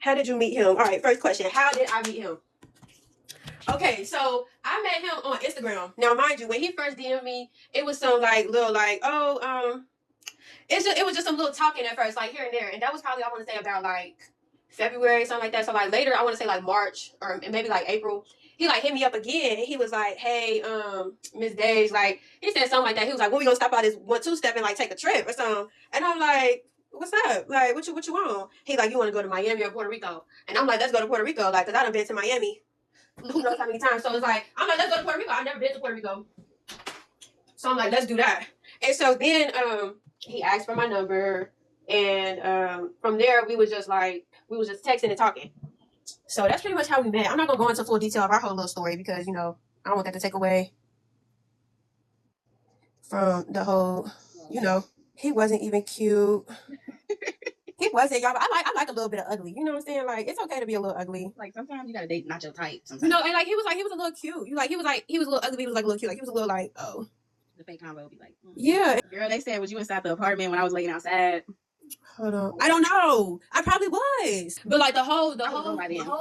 How did you meet him? All right, first question. How did I meet him? Okay, so I met him on Instagram. Now, mind you, when he first DM'd me, it was some like little like, it was just some little talking at first, like here and there, and that was probably I want to say about like February, something like that. So like later, I want to say like March or maybe like April. He like hit me up again, and he was like, "Hey, Miss Days," like he said something like that. He was like, "When we gonna stop by this 1-2 step and like take a trip or something?" And I'm like, "What's up? Like, what you want?" He like, "You want to go to Miami or Puerto Rico?" And I'm like, "Let's go to Puerto Rico," like, cause I done been to Miami, who knows how many times. So it's like, I'm like, "Let's go to Puerto Rico." I've never been to Puerto Rico, so I'm like, "Let's do that." And so then he asked for my number, and from there we was just texting and talking. So that's pretty much how we met. I'm not gonna go into full detail of our whole little story because I don't want that to take away from the whole. He wasn't even cute. He wasn't, y'all. But I like a little bit of ugly. You know what I'm saying? Like it's okay to be a little ugly. Like sometimes you gotta date not your type. Sometimes. And like he was a little cute. He was a little ugly. But he was like a little cute. Like he was a little like The fake combo would be like, yeah. Girl, they said was you inside the apartment when I was waiting outside? Hold on. I don't know. I probably was. But like the whole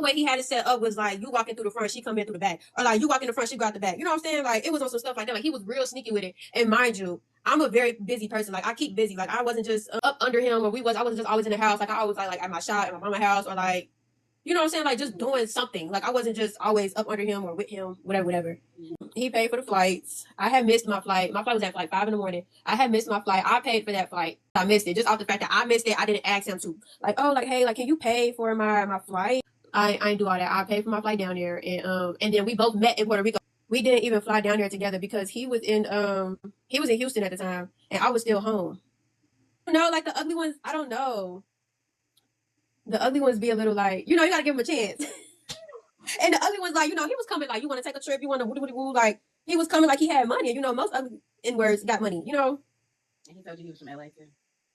way he had it set up was like you walking through the front, she come in through the back. Or like you walk in the front, she go out the back. You know what I'm saying? Like it was on some stuff like that. Like he was real sneaky with it. And mind you, I'm a very busy person. Like I keep busy. Like I wasn't just up under him or I wasn't just always in the house. Like I always like at my shop, at my mama's house, or like you know what I'm saying? Like just doing something. Like I wasn't just always up under him or with him, whatever. He paid for the flights. I had missed my flight. My flight was at like 5 a.m. I had missed my flight. I paid for that flight. I missed it. Just off the fact that I missed it, I didn't ask him to. Like, oh, like, hey, like, can you pay for my flight? I didn't do all that. I paid for my flight down there. And then we both met in Puerto Rico. We didn't even fly down there together because he was in Houston at the time and I was still home. Like the ugly ones, I don't know. The ugly ones be a little like, you gotta give them a chance. And the ugly ones, like, he was coming like, you want to take a trip, you want to woo, like, he was coming like he had money. And, most ugly N-words got money, And he told you he was from LA too.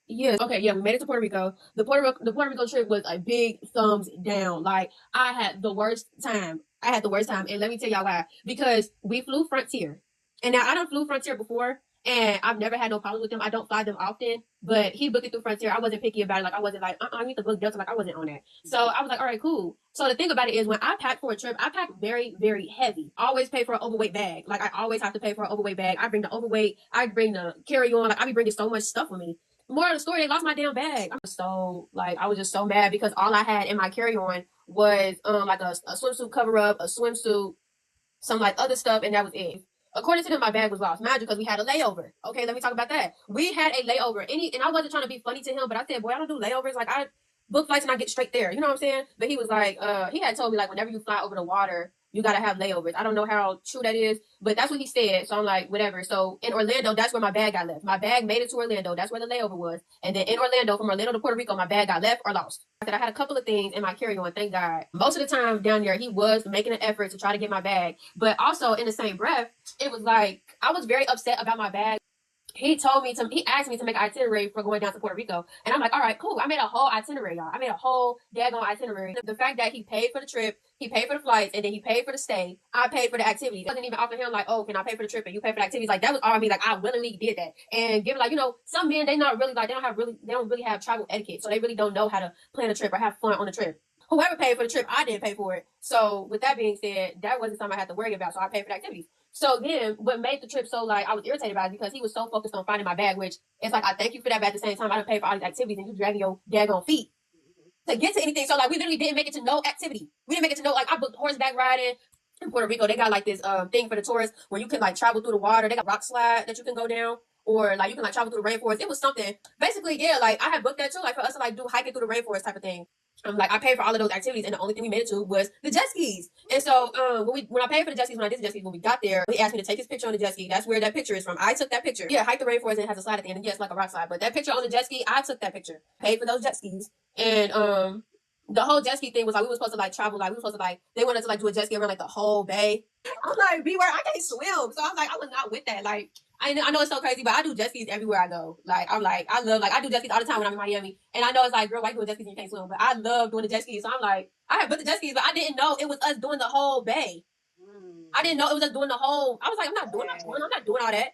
Yes. Okay, yeah, we made it to Puerto Rico. The Puerto Rico trip was a big thumbs down. Like, I had the worst time. And let me tell y'all why. Because we flew Frontier. And now, I done flew Frontier before. And I've never had no problems with them. I don't fly them often, but he booked it through Frontier. I wasn't picky about it. Like, I wasn't like, I need to book Delta. Like, I wasn't on that. So I was like, all right, cool. So the thing about it is when I pack for a trip, I pack very, very heavy. I always pay for an overweight bag. Like, I always have to pay for an overweight bag. I bring the overweight. I bring the carry-on. Like, I be bringing so much stuff with me. More of the story, they lost my damn bag. I was just so mad because all I had in my carry-on was, like a swimsuit cover-up, a swimsuit, some like other stuff, and that was it. According to them, my bag was lost. Mind you, because we had a layover. Okay, let me talk about that. We had a layover. And I wasn't trying to be funny to him, but I said, boy, I don't do layovers. Like, I book flights and I get straight there. You know what I'm saying? But he was like, he had told me, like, whenever you fly over the water, you got to have layovers. I don't know how true that is, but that's what he said. So I'm like, whatever. So in Orlando, that's where my bag got left. My bag made it to Orlando. That's where the layover was. And then in Orlando, from Orlando to Puerto Rico, my bag got left or lost. I said I had a couple of things in my carry-on, thank God. Most of the time down there, he was making an effort to try to get my bag. But also in the same breath, it was like, I was very upset about my bag. He asked me to make an itinerary for going down to Puerto Rico. And I'm like, all right, cool. I made a whole itinerary, y'all. I made a whole daggone itinerary. The fact that he paid for the trip, he paid for the flights, and then he paid for the stay. I paid for the activities. I wasn't even offer him like, oh, can I pay for the trip and you pay for the activities? Like, that was all me. Like, I willingly did that. And given, like, some men, they don't really have travel etiquette. So they really don't know how to plan a trip or have fun on the trip. Whoever paid for the trip, I didn't pay for it. So with that being said, that wasn't something I had to worry about. So I paid for the activities. So then what made the trip so like I was irritated about it because he was so focused on finding my bag, which it's like I thank you for that, but at the same time I done paid for all these activities and you dragging your daggone feet to get to anything. So like we literally didn't make it to no activity. We didn't make it to no, like I booked horseback riding in Puerto Rico. They got like this thing for the tourists where you can like travel through the water. They got rock slide that you can go down. Or like you can like travel through the rainforest. It was something. Basically, yeah, like I had booked that too, like for us to like do hiking through the rainforest type of thing. Like I paid for all of those activities, and the only thing we made it to was the jet skis. And so when I paid for the jet skis, when I did the jet skis, when we got there, he asked me to take his picture on the jet ski. That's where that picture is from. I took that picture. Yeah, hike the rainforest and it has a slide at the end. And yes, like a rock slide. But that picture on the jet ski, I took that picture. Paid for those jet skis. And the whole jet ski thing was like we were supposed to like travel, like we were supposed to like they wanted to like do a jet ski around like the whole bay. I'm like, beware, I can't swim. So I'm like, I was not with that. Like I know it's so crazy, but I do jet skis everywhere I go. Like I do jet skis all the time when I'm in Miami. And I know it's like, girl, why you doing jet skis and you can't swim? But I love doing the jet skis. So I'm like, I had booked the jet skis, but I didn't know it was us doing the whole bay. I didn't know it was us doing the whole. I was like, I'm not doing all that.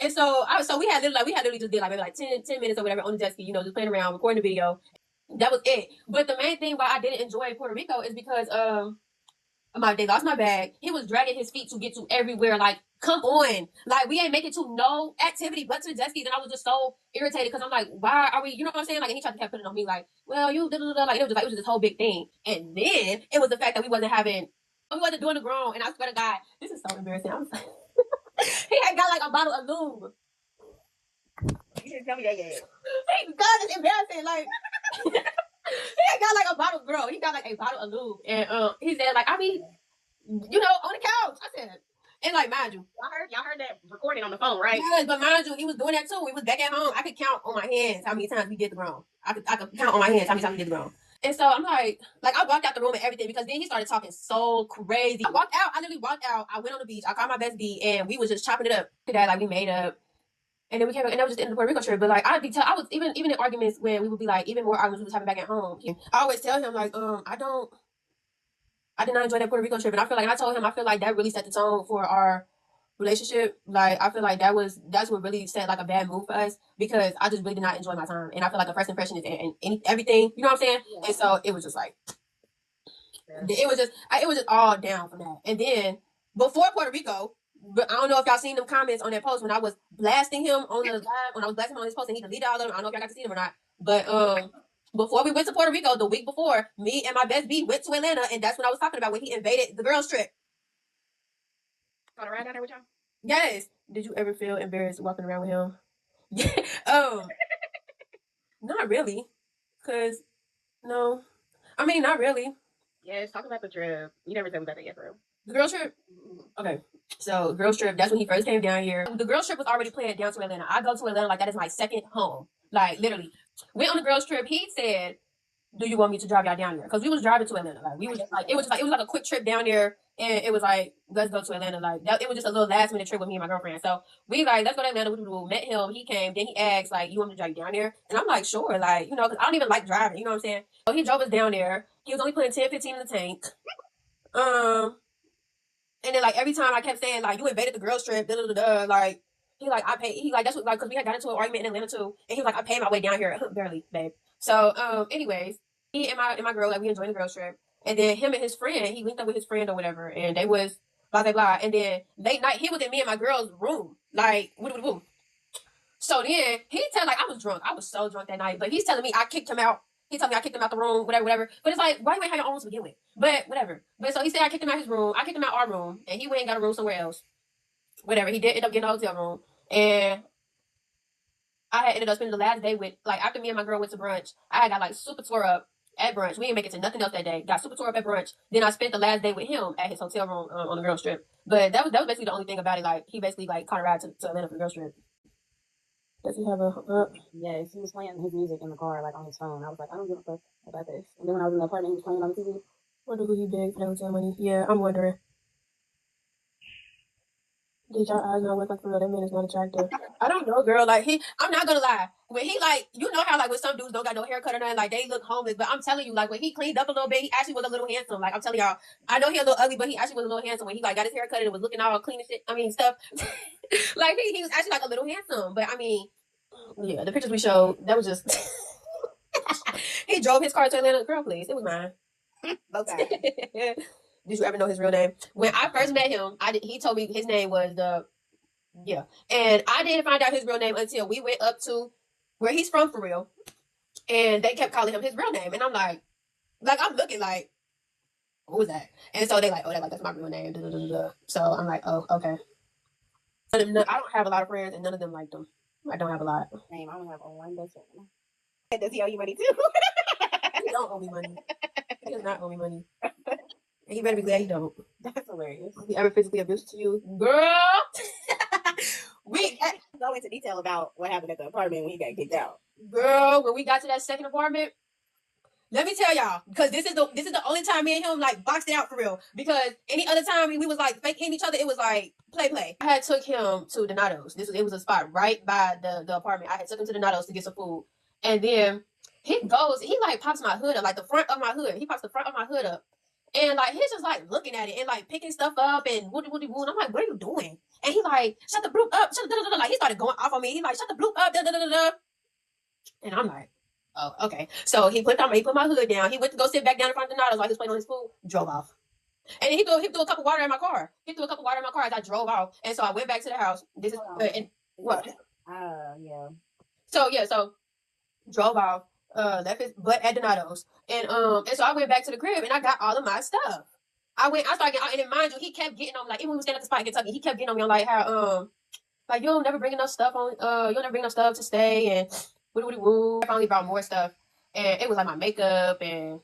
And so we had literally just did like maybe like 10 minutes or whatever on the jet ski, just playing around, recording the video. That was it. But the main thing why I didn't enjoy Puerto Rico is because they lost my bag. He was dragging his feet to get to everywhere. Like, come on. Like, we ain't making to no activity but to the jet skis. And I was just so irritated because I'm like, why are we, you know what I'm saying? Like, and he tried to keep putting it on me like, well, you, da, da, da, like, it was just this whole big thing. And then it was the fact that we wasn't doing the grown. And I swear to God, this is so embarrassing. I was like, he had got like a bottle of lube. You didn't tell me that yet. God, it's embarrassing. Like, he got like a bottle, girl. He got like a bottle of lube. And he said, like, I mean, you know, on the couch. I said, and like, mind you, Y'all heard that recording on the phone, right? yes, but mind you, he was doing that too. We was back at home. I could count on my hands how many times we did the grown. I could count on my hands how many times we did the grown. And so I'm like I walked out the room and everything because then he started talking so crazy. I walked out. I literally walked out. I went on the beach. I called my best B and we was just chopping it up. Today, like we made up. And then we came back, and that was just the end of the Puerto Rico trip. But like I was even in arguments when we would be like even more arguments we was having back at home. I always tell him like I did not enjoy that Puerto Rico trip, and I told him I feel like that really set the tone for our relationship. Like I feel like that's what really set like a bad move for us because I just really did not enjoy my time, and I feel like a first impression is in everything. You know what I'm saying? Yeah. And so it was just like it was just all down from that. And then before Puerto Rico. But I don't know if y'all seen them comments on that post when I was blasting him on the live, when I was blasting him on his post and he deleted all of them. I don't know if y'all got to see them or not. But before we went to Puerto Rico, the week before, me and my best B went to Atlanta, and that's what I was talking about when he invaded the girls' trip. Got to ride down there with y'all? Yes. Did you ever feel embarrassed walking around with him? Not really. Cause no. I mean, not really. Yes, talk about the trip. You never told me about that yet, bro. The girls' trip? Okay. So, girls' trip, that's when he first came down here. The girls' trip was already planned down to Atlanta. I go to Atlanta like that is my second home. Like, literally. Went on the girls' trip. He said, do you want me to drive y'all down here? Because we was driving to Atlanta. Like, it was like a quick trip down there. And it was like, let's go to Atlanta. Like, it was just a little last minute trip with me and my girlfriend. So, we like, let's go to Atlanta. We met him. He came. Then he asked, like, you want me to drive you down there? And I'm like, sure. Like, you know, because I don't even like driving. You know what I'm saying? So, he drove us down there. He was only putting 10, 15 in the tank. And then like every time I kept saying like you invaded the girls trip, like I paid. He like that's what like because we had got into an argument in Atlanta too, and he was like I paid my way down here barely, babe. So anyways, he and my girl like we enjoyed the girls trip, and then him and his friend he linked up with his friend or whatever, and they was blah blah blah, and then late night he was in me and my girl's room like woo. So then he tell like I was drunk, I was so drunk that night, but he's telling me I kicked him out. He told me I kicked him out the room, whatever. But it's like, why you ain't have your own room to begin with? But whatever. But so he said I kicked him out his room. I kicked him out our room. And he went and got a room somewhere else. Whatever. He did end up getting a hotel room. And I had ended up spending the last day with, like, after me and my girl went to brunch, I got, like, super tore up at brunch. We didn't make it to nothing else that day. Got super tore up at brunch. Then I spent the last day with him at his hotel room on the girls' trip. But that was basically the only thing about it. Like, he basically, like, caught a ride to Atlanta for the girls' trip. Does he have a Yes, he was playing his music in the car, like on his phone. I was like, I don't give a fuck about this. And then when I was in the apartment, he was playing on the TV. Wonder who he begged for that hotel money. Yeah, I'm wondering. Did y'all eyes not work like for real? That man is not attractive. I don't know, girl. Like I'm not gonna lie. When he like, you know how like when some dudes don't got no haircut or nothing, like they look homeless. But I'm telling you, like when he cleaned up a little bit, he actually was a little handsome. Like I'm telling y'all, I know he a little ugly, but he actually was a little handsome when he like got his haircut and it was looking all clean and shit. I mean stuff. Like he was actually like a little handsome. But I mean, yeah, the pictures we showed, that was just he drove his car to Atlanta. Girl, please, it was mine. Okay. Did you ever know his real name? When I first met him, he told me his name was and I didn't find out his real name until we went up to where he's from for real, and they kept calling him his real name, and I'm like I'm looking like, what was that? And so they like, oh, that's my real name. So I'm like, oh, okay. I don't have a lot of friends, and none of them like them. I don't have a lot. Same. I only have one best friend. Does he owe you money too? He don't owe me money. He does not owe me money. And he better be glad he don't. That's hilarious. He ever physically abusive to you? Girl! We go into detail about what happened at the apartment when he got kicked out. Girl, when we got to that second apartment, let me tell y'all, because this is the only time me and him like boxed it out for real. Because any other time we was like faking each other, it was like play. I had took him to Donato's. It was a spot right by the apartment. I had took him to Donato's to get some food. And then he like pops my hood up, like the front of my hood. He pops the front of my hood up. And like he's just like looking at it and like picking stuff up and woody. And I'm like, what are you doing? And he like, shut the bloop up, like he started going off on me. He like, shut the bloop up, da. And I'm like, Oh, okay. So he put my hood down. He went to go sit back down in front of the Donatos while he was playing on his food. Drove off. And he threw a cup of water in my car. He threw a cup of water in my car as I drove off. And so I went back to the house. This is and what? Yeah. So drove off, left his butt at Donato's. And so I went back to the crib and I got all of my stuff. I started getting, and then mind you, he kept getting on me, like even when we was standing at the spot in Kentucky, he kept getting on me on like how like you'll never bring enough stuff on you'll never bring enough stuff to stay and woo. I finally brought more stuff. And it was like my makeup and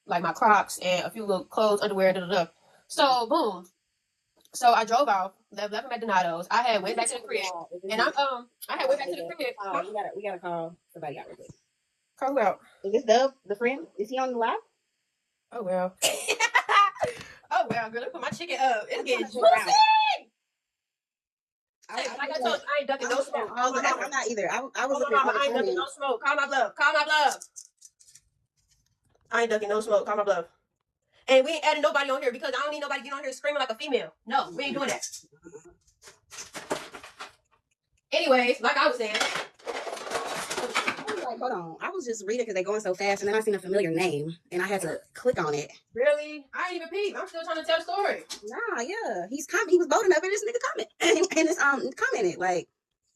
like my Crocs and a few little clothes, underwear, So boom. So I drove off, left him at Donato's. I had went back to the crib. And I had went back to the crib. We gotta call somebody out real quick. Call who out? Is this Dub, the friend? Is he on the live? Oh well. Oh well, girl, let me put my chicken up. It's getting juicy. Like I told you, I ain't ducking no smoke. I'm not either. I was looking at I ain't ducking no smoke. Call my bluff. Call my bluff. I ain't ducking no smoke. Call my bluff. And we ain't adding nobody on here because I don't need nobody getting on here screaming like a female. No, we ain't doing that. Anyways, like I was saying. Like, hold on. I was just reading because they're going so fast, and then I seen a familiar name, and I had to click on it. Really? I ain't even peep. I'm still trying to tell the story. Nah, yeah. He was bold enough, and this nigga comment and it's commented like.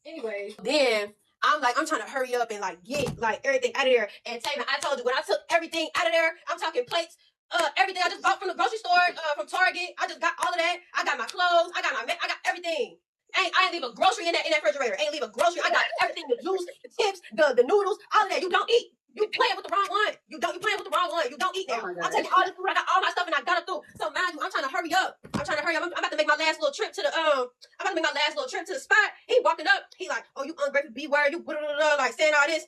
Anyway, then I'm trying to hurry up and like get like everything out of there. And Taylor, I told you when I took everything out of there, I'm talking plates, everything I just bought from the grocery store, from Target. I just got all of that. I got my clothes. I got everything. I ain't leave a grocery in that refrigerator. Ain't leave a grocery. I got everything: the juice, the chips, the noodles, all of that. You don't eat. You playing with the wrong one. You playing with the wrong one. You don't eat now. Oh I'm taking all this food. I got all my stuff and I got it through. So mind you, I'm trying to hurry up. I'm about to make my last little trip to the spot. He walking up. He like, oh, you ungrateful B word. You like saying all this.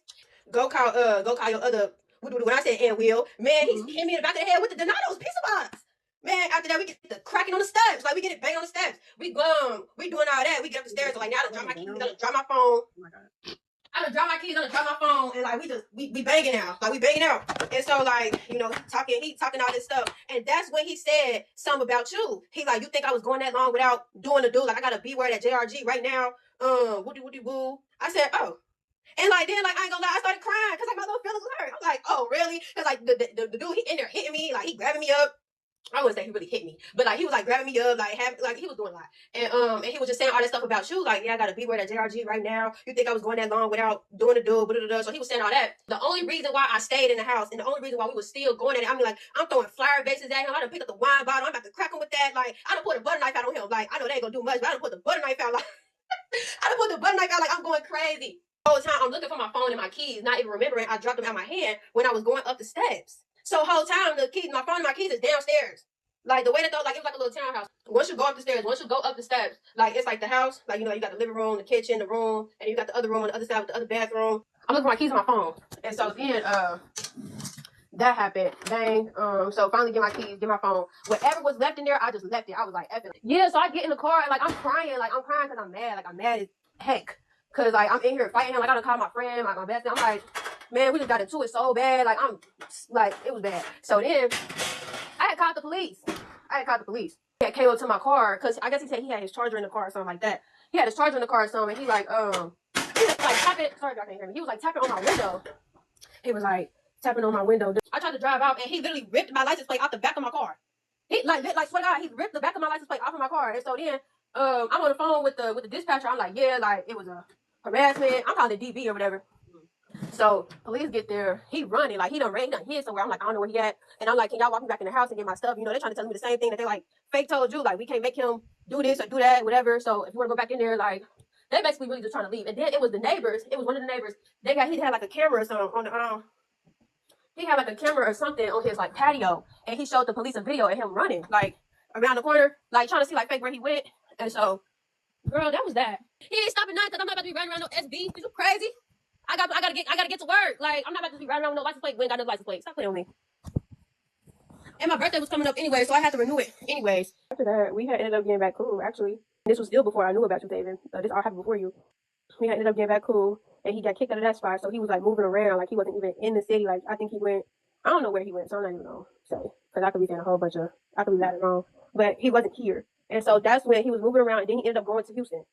Go call your other. When I said and Will, man, he hit me in the back of the head with the Donato's pizza box. Man, after that, we get the cracking on the steps. Like, we get it banging on the steps. We doing all that. We get up the stairs. So, like, now I done drop my keys. I done drop my phone. Oh my God. I done drop my keys. I done drop my phone. And, like, we banging out. Like, we banging out. And so, like, you know, he talking all this stuff. And that's when he said something about you. He like, you think I was going that long without doing the do? Like, I got a B word at JRG right now. Woo. I said, oh. And like then like I ain't gonna lie, I started crying because like my little feelings was hurt. I'm like, oh really? Because like the dude he in there hitting me, like he grabbing me up. I wouldn't say he really hit me, but like he was like grabbing me up, like he was doing a lot, and he was just saying all that stuff about you, like yeah, I got a B word at JRG right now. You think I was going that long without doing the do? So he was saying all that. The only reason why I stayed in the house, and the only reason why we was still going at it, I mean like I'm throwing flower bases at him. I done picked up the wine bottle. I'm about to crack him with that. Like I done put a butter knife out on him. Like I know they ain't gonna do much, but I done put the butter knife out. Like I done put the butter knife out. Like I'm going crazy. The whole time I'm looking for my phone and my keys, not even remembering I dropped them out of my hand when I was going up the steps. So whole time my phone and my keys is downstairs. Like the way that though, like it was like a little townhouse. Once you go up the steps, like it's like the house, like you know, you got the living room, the kitchen, the room, and you got the other room on the other side with the other bathroom. I'm looking for my keys on my phone. And so then that happened. Bang. So finally get my keys, get my phone. Whatever was left in there, I just left it. I was like, F it. Yeah, so I get in the car and like I'm crying because I'm mad. Like I'm mad as heck. Cause like I'm in here fighting him. Like I done call my friend, like my best friend. I'm like, man, we just got into it so bad. Like I'm like it was bad. So then I had called the police. He came up to my car because I guess he said he had his charger in the car or something like that. He had his charger in the car or something. He like he was like tapping. Sorry, y'all can't hear me. He was like tapping on my window. He was like tapping on my window. I tried to drive out and he literally ripped my license plate out the back of my car. He like swear to God, he ripped the back of my license plate off of my car. And so then I'm on the phone with the dispatcher. I'm like, yeah, like it was a harassment. I'm calling the DB or whatever. So police get there. He running like he done hid somewhere. I'm like, I don't know where he at. And I'm like, can y'all walk me back in the house and get my stuff? You know, they're trying to tell me the same thing that they like fake told you. Like we can't make him do this or do that, whatever. So if you want to go back in there, like they basically really just trying to leave. And then it was the neighbors. It was one of the neighbors. He had like a camera or something on the he had like a camera or something on his like patio, and he showed the police a video of him running like around the corner, like trying to see like fake where he went. And so, girl, that was that. He ain't stopping nothing because I'm not about to be running around no SB. Is you crazy? I gotta get to work. Like I'm not about to be running around with no license plate. We ain't got no license plate. Stop playing with me. And my birthday was coming up anyway, so I had to renew it anyways. After that, we had ended up getting back cool. Actually, this was still before I knew about you, David. This all happened before you. We had ended up getting back cool, and he got kicked out of that spot. So he was like moving around, like he wasn't even in the city. Like I think he went. I don't know where he went, so I'm not even gonna say because I could be saying I could be that wrong. But he wasn't here, and so that's when he was moving around, and then he ended up going to Houston.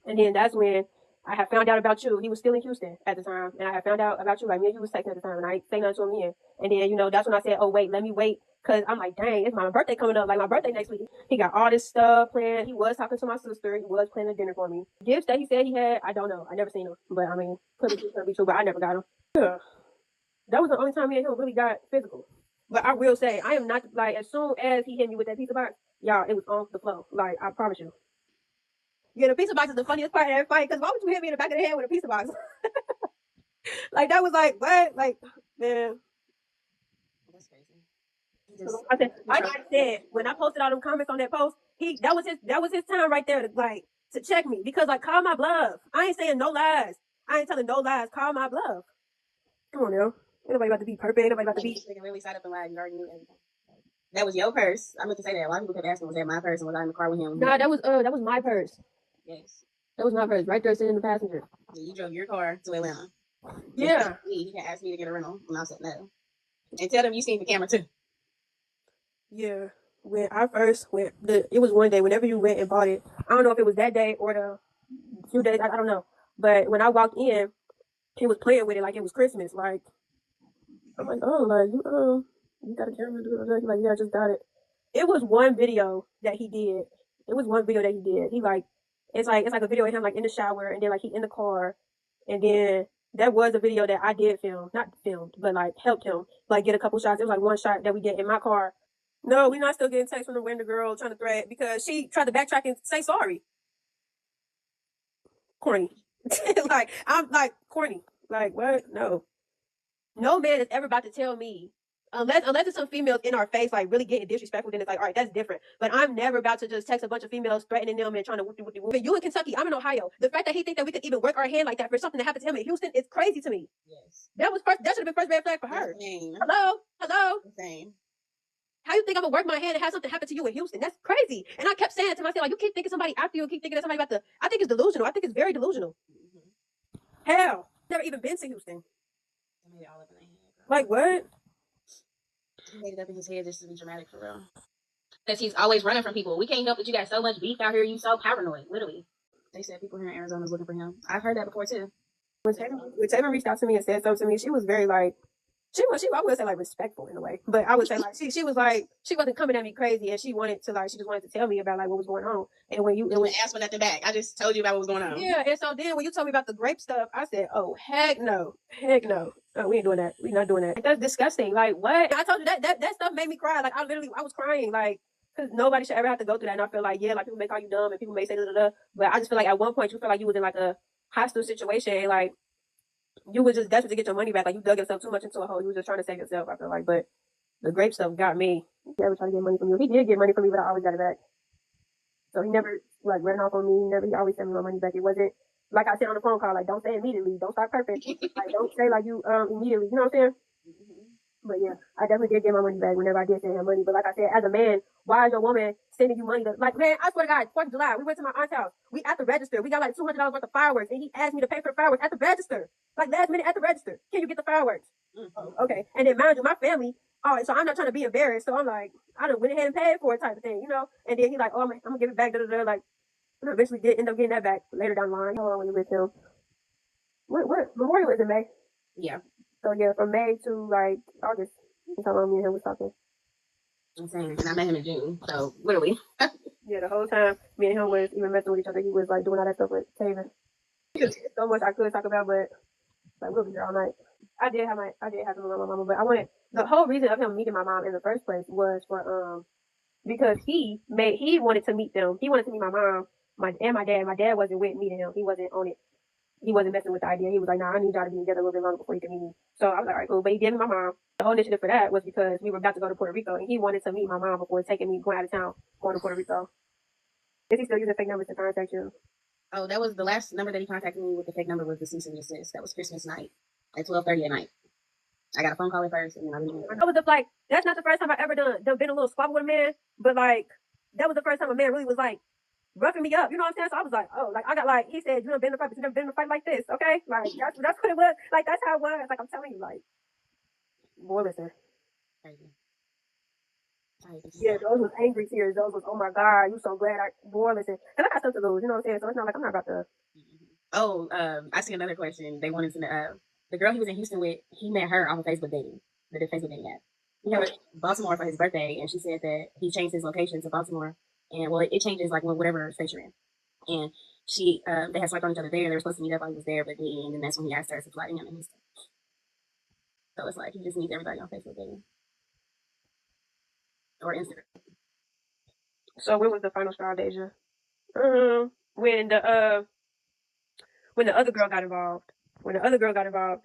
And then that's when I had found out about you. He was still in Houston at the time, and I had found out about you. Like, me and you was texting at the time, and I ain't say nothing to him then. And then, you know, that's when I said, oh, wait, let me wait. Because I'm like, dang, it's my birthday coming up. Like, my birthday next week. He got all this stuff planned. He was talking to my sister. He was planning a dinner for me. Gifts that he said he had, I don't know. I never seen them. But, I mean, could be true, but I never got them. Yeah. That was the only time me and him really got physical. But I will say, I am not, like, as soon as he hit me with that pizza box, y'all, it was on the floor. Like, I promise you. Yeah, the pizza box is the funniest part of that fight, because why would you hit me in the back of the head with a pizza box? Like, that was like, what? Like, man. That's crazy. I said, when I posted all them comments on that post, that was his time right there to check me. Because, like, call my bluff. I ain't saying no lies. I ain't telling no lies. Call my bluff. Come on now. Ain't nobody about to be perfect. Ain't nobody about to be. This nigga really sat up and lied. You already knew everything. That was your purse. I meant to say that. A lot of people kept asking, was that my purse? And was I in the car with him? Nah, that was my purse. Yes. That was my purse, right there sitting in the passenger. Yeah, you drove your car to Atlanta. Yeah. He had asked me to get a rental, and I said no. And tell them you seen the camera too. Yeah. When I first went, it was one day, whenever you went and bought it, I don't know if it was that day or the few days, I don't know. But when I walked in, he was playing with it like it was Christmas. Like, I'm like, oh, like, you got a camera? He's like, yeah, I just got it. It was one video that he did. He like, it's like a video of him like in the shower, and then like he in the car, and then that was a video that I did film, not filmed, but like helped him like get a couple shots. It was like one shot that we did in my car. No, we're not still getting texts from the random girl trying to threat because she tried to backtrack and say sorry. Corny. Like, I'm like, corny. Like, what? No. No man is ever about to tell me, unless it's some females in our face, like really getting disrespectful, then it's like, all right, that's different. But I'm never about to just text a bunch of females threatening them and trying to whoop de whoop. You in Kentucky, I'm in Ohio. The fact that he think that we could even work our hand like that for something that happened to him in Houston is crazy to me. Yes. That should have been first red flag for her. Insane. Hello. Insane. How you think I'm gonna work my hand and have something happen to you in Houston? That's crazy. And I kept saying to myself, like, you keep thinking somebody after you, keep thinking that somebody about to. I think it's delusional. I think it's very delusional. Mm-hmm. Hell, never even been to Houston. I made it all up in their head. Like, what? He made it up in his head just to be dramatic for real. Because he's always running from people. We can't help that you got so much beef out here. You so paranoid, literally. They said people here in Arizona is looking for him. I've heard that before too. When Taylor reached out to me and said something to me, she was very like, I would say like respectful in a way, but I would say like she was like, she wasn't coming at me crazy, and she just wanted to tell me about like what was going on. And when you ask for nothing back, I just told you about what was going on. Yeah, and so then when you told me about the grape stuff, I said, oh heck no, we ain't doing that. We not doing that. Like, that's disgusting. Like, what? I told you that stuff made me cry. Like, I was crying. Like, because nobody should ever have to go through that. And I feel like, yeah, like people may call you dumb and people may say da da da, but I just feel like at one point you feel like you was in like a hostile situation, and like you was just desperate to get your money back. Like, you dug yourself too much into a hole. You was just trying to save yourself, I feel like. But the grape stuff got me. He ever tried to get money from you? He did get money from me, but I always got it back. So he never like ran off on me. He always sent me my money back. It wasn't like I said on the phone call, like, don't say immediately. Don't start perfect. Like, don't say like you immediately. You know what I'm saying? Mm-hmm. But yeah, I definitely did get my money back whenever I did send him money. But like I said, as a man, why is your woman sending you money? Like, man, I swear to God, 4th of July, we went to my aunt's house. We at the register. We got like $200 worth of fireworks, and he asked me to pay for the fireworks at the register. Like, last minute at the register. Can you get the fireworks? Mm-hmm. Okay. And then mind you, my family. All right, so I'm not trying to be embarrassed. So I'm like, I done went ahead and paid for it type of thing, you know? And then he like, oh, I'm gonna give it back, da da da. Like, I eventually did end up getting that back later down the line. How long were you with him? What Memorial is in May? Yeah. So yeah, from May to like August. That's how long me and him was talking. I'm saying, and I met him in June, so literally. Yeah, the whole time me and him was even messing with each other. He was like doing all that stuff with Taven. So much I could talk about, but like we'll be here all night. I did have him with my mama, but the whole reason of him meeting my mom in the first place was for because he wanted to meet them. He wanted to meet my mom, my dad. My dad wasn't with meeting him. He wasn't on it. He wasn't messing with the idea. He was like, nah, I need y'all to be together a little bit longer before you can meet me. So I was like, all right, cool. But he gave me my mom. The whole initiative for that was because we were about to go to Puerto Rico, and he wanted to meet my mom before going out of town, going to Puerto Rico. Is he still using fake numbers to contact you? Oh, that was the last number that he contacted me with. The fake number was the cease and desist. That was Christmas night at 12:30 at night. I got a phone call at first, and then I was like, that's not the first time I ever done been a little squabble with a man, but like that was the first time a man really was like roughing me up. You know what I'm saying? So I was like, oh, like I got like, he said, you done been in a fight, but you never been in a fight like this, okay? Like that's what it was. Like that's how it was. Like I'm telling you, like, boy, listen. Crazy. Yeah, those was angry tears. Those was, oh my God, you so glad boy, listen. And I got stuff to lose, you know what I'm saying? So it's not like I'm not about to. Oh, I see another question. They wanted to know the girl he was in Houston with. He met her off of Facebook dating, the Facebook dating app. He went to Baltimore for his birthday, and she said that he changed his location to Baltimore, and well, it changes like whatever state you're in. And she, they had swiped on each other there. They were supposed to meet up while he was there, but didn't. And that's when he asked her to fly to him in Houston. So it's like he just needs everybody on Facebook dating or Instagram. So when was the final straw, Deja? When the other girl got involved. When the other girl got involved.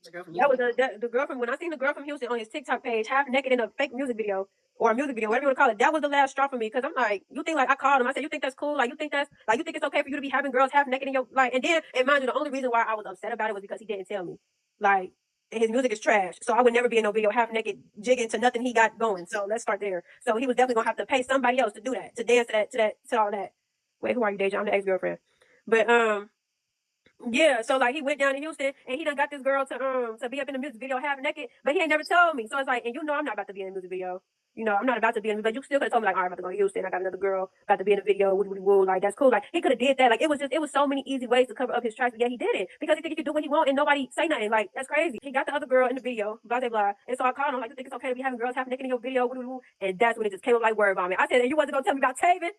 The girl from That was Houston. the girl from, when I seen the girl from Houston on his TikTok page, half naked in a fake music video, or a music video, whatever you want to call it. That was the last straw for me, because I'm like, you think like I called him, I said, you think that's cool? Like, you think that's like, you think it's okay for you to be having girls half naked in your, like, and then, and mind you, the only reason why I was upset about it was because he didn't tell me. Like, his music is trash, so I would never be in no video half naked jigging to nothing he got going. So let's start there. So he was definitely gonna have to pay somebody else to do that, to dance to all that. Wait, who are you, Deja? I'm the ex-girlfriend. But yeah, so like he went down to Houston and he done got this girl to be up in the music video half naked, but he ain't never told me. So it's like, and you know I'm not about to be in the music video. You know, I'm not about to be in the, but you still could have told me like, all right, I'm about to go to Houston. I got another girl about to be in the video. Woo, like that's cool. Like he could have did that. Like it was so many easy ways to cover up his tracks, but yeah, he did it because he think he could do what he want and nobody say nothing. Like that's crazy. He got the other girl in the video, blah blah blah. And so I called him like, you think it's okay to be having girls half naked in your video? Woo, and that's when it just came up like word vomit. I said, and you wasn't gonna tell me about Taven?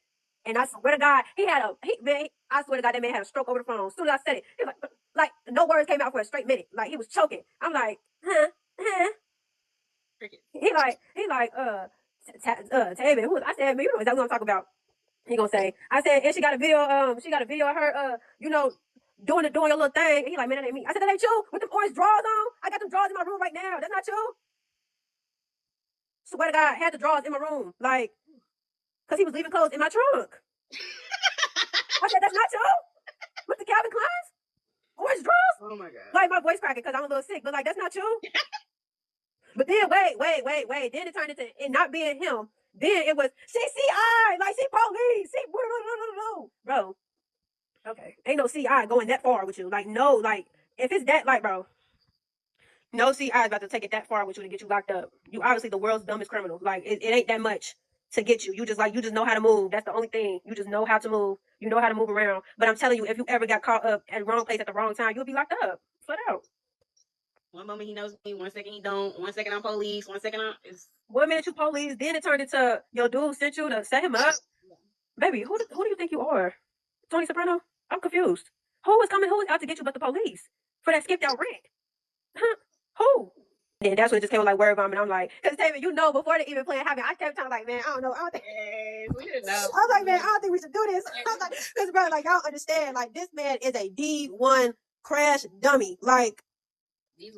And I swear to God, I swear to God, that man had a stroke over the phone. As soon as I said it, he was like no words came out for a straight minute. Like he was choking. I'm like, huh. He like, Taven, who? I said, man, you know what I'm gonna talk about. He gonna say, I said, and she got a video of her, doing your little thing. And he like, man, that ain't me. I said, that ain't you with them orange drawers on. I got them drawers in my room right now. That's not you. Swear to God, I had the drawers in my room, like, cause he was leaving clothes in my trunk. I said, that's not you with the Calvin Kleins orange drawers. Oh my God. Like my voice cracking because I'm a little sick, but like that's not you. But then wait. Then it turned into it not being him. Then it was she CI, like she police, she bro. Okay, ain't no CI going that far with you. Like no, like if it's that, like bro, no CI is about to take it that far with you to get you locked up. You obviously the world's dumbest criminal. Like it ain't that much to get you. You just know how to move. That's the only thing. You just know how to move. You know how to move around. But I'm telling you, if you ever got caught up at the wrong place at the wrong time, you'll be locked up. Flat out. One moment he knows me, 1 second he don't. 1 second I'm police, 1 second I'm. 1 minute you police, then it turned into your dude sent you to set him up. Yeah. Baby, who do you think you are? Tony Soprano? I'm confused. Who is out to get you but the police? For that skipped out rent? Huh? Who? Then that's when it just came like word vomit. I'm like, because David, you know, before they even playing happen, I kept telling like, man, I don't know. We didn't know. I was like, man, I don't think we should do this. I was like, because bro, like, I don't understand. Like, this man is a D1 crash dummy. Like,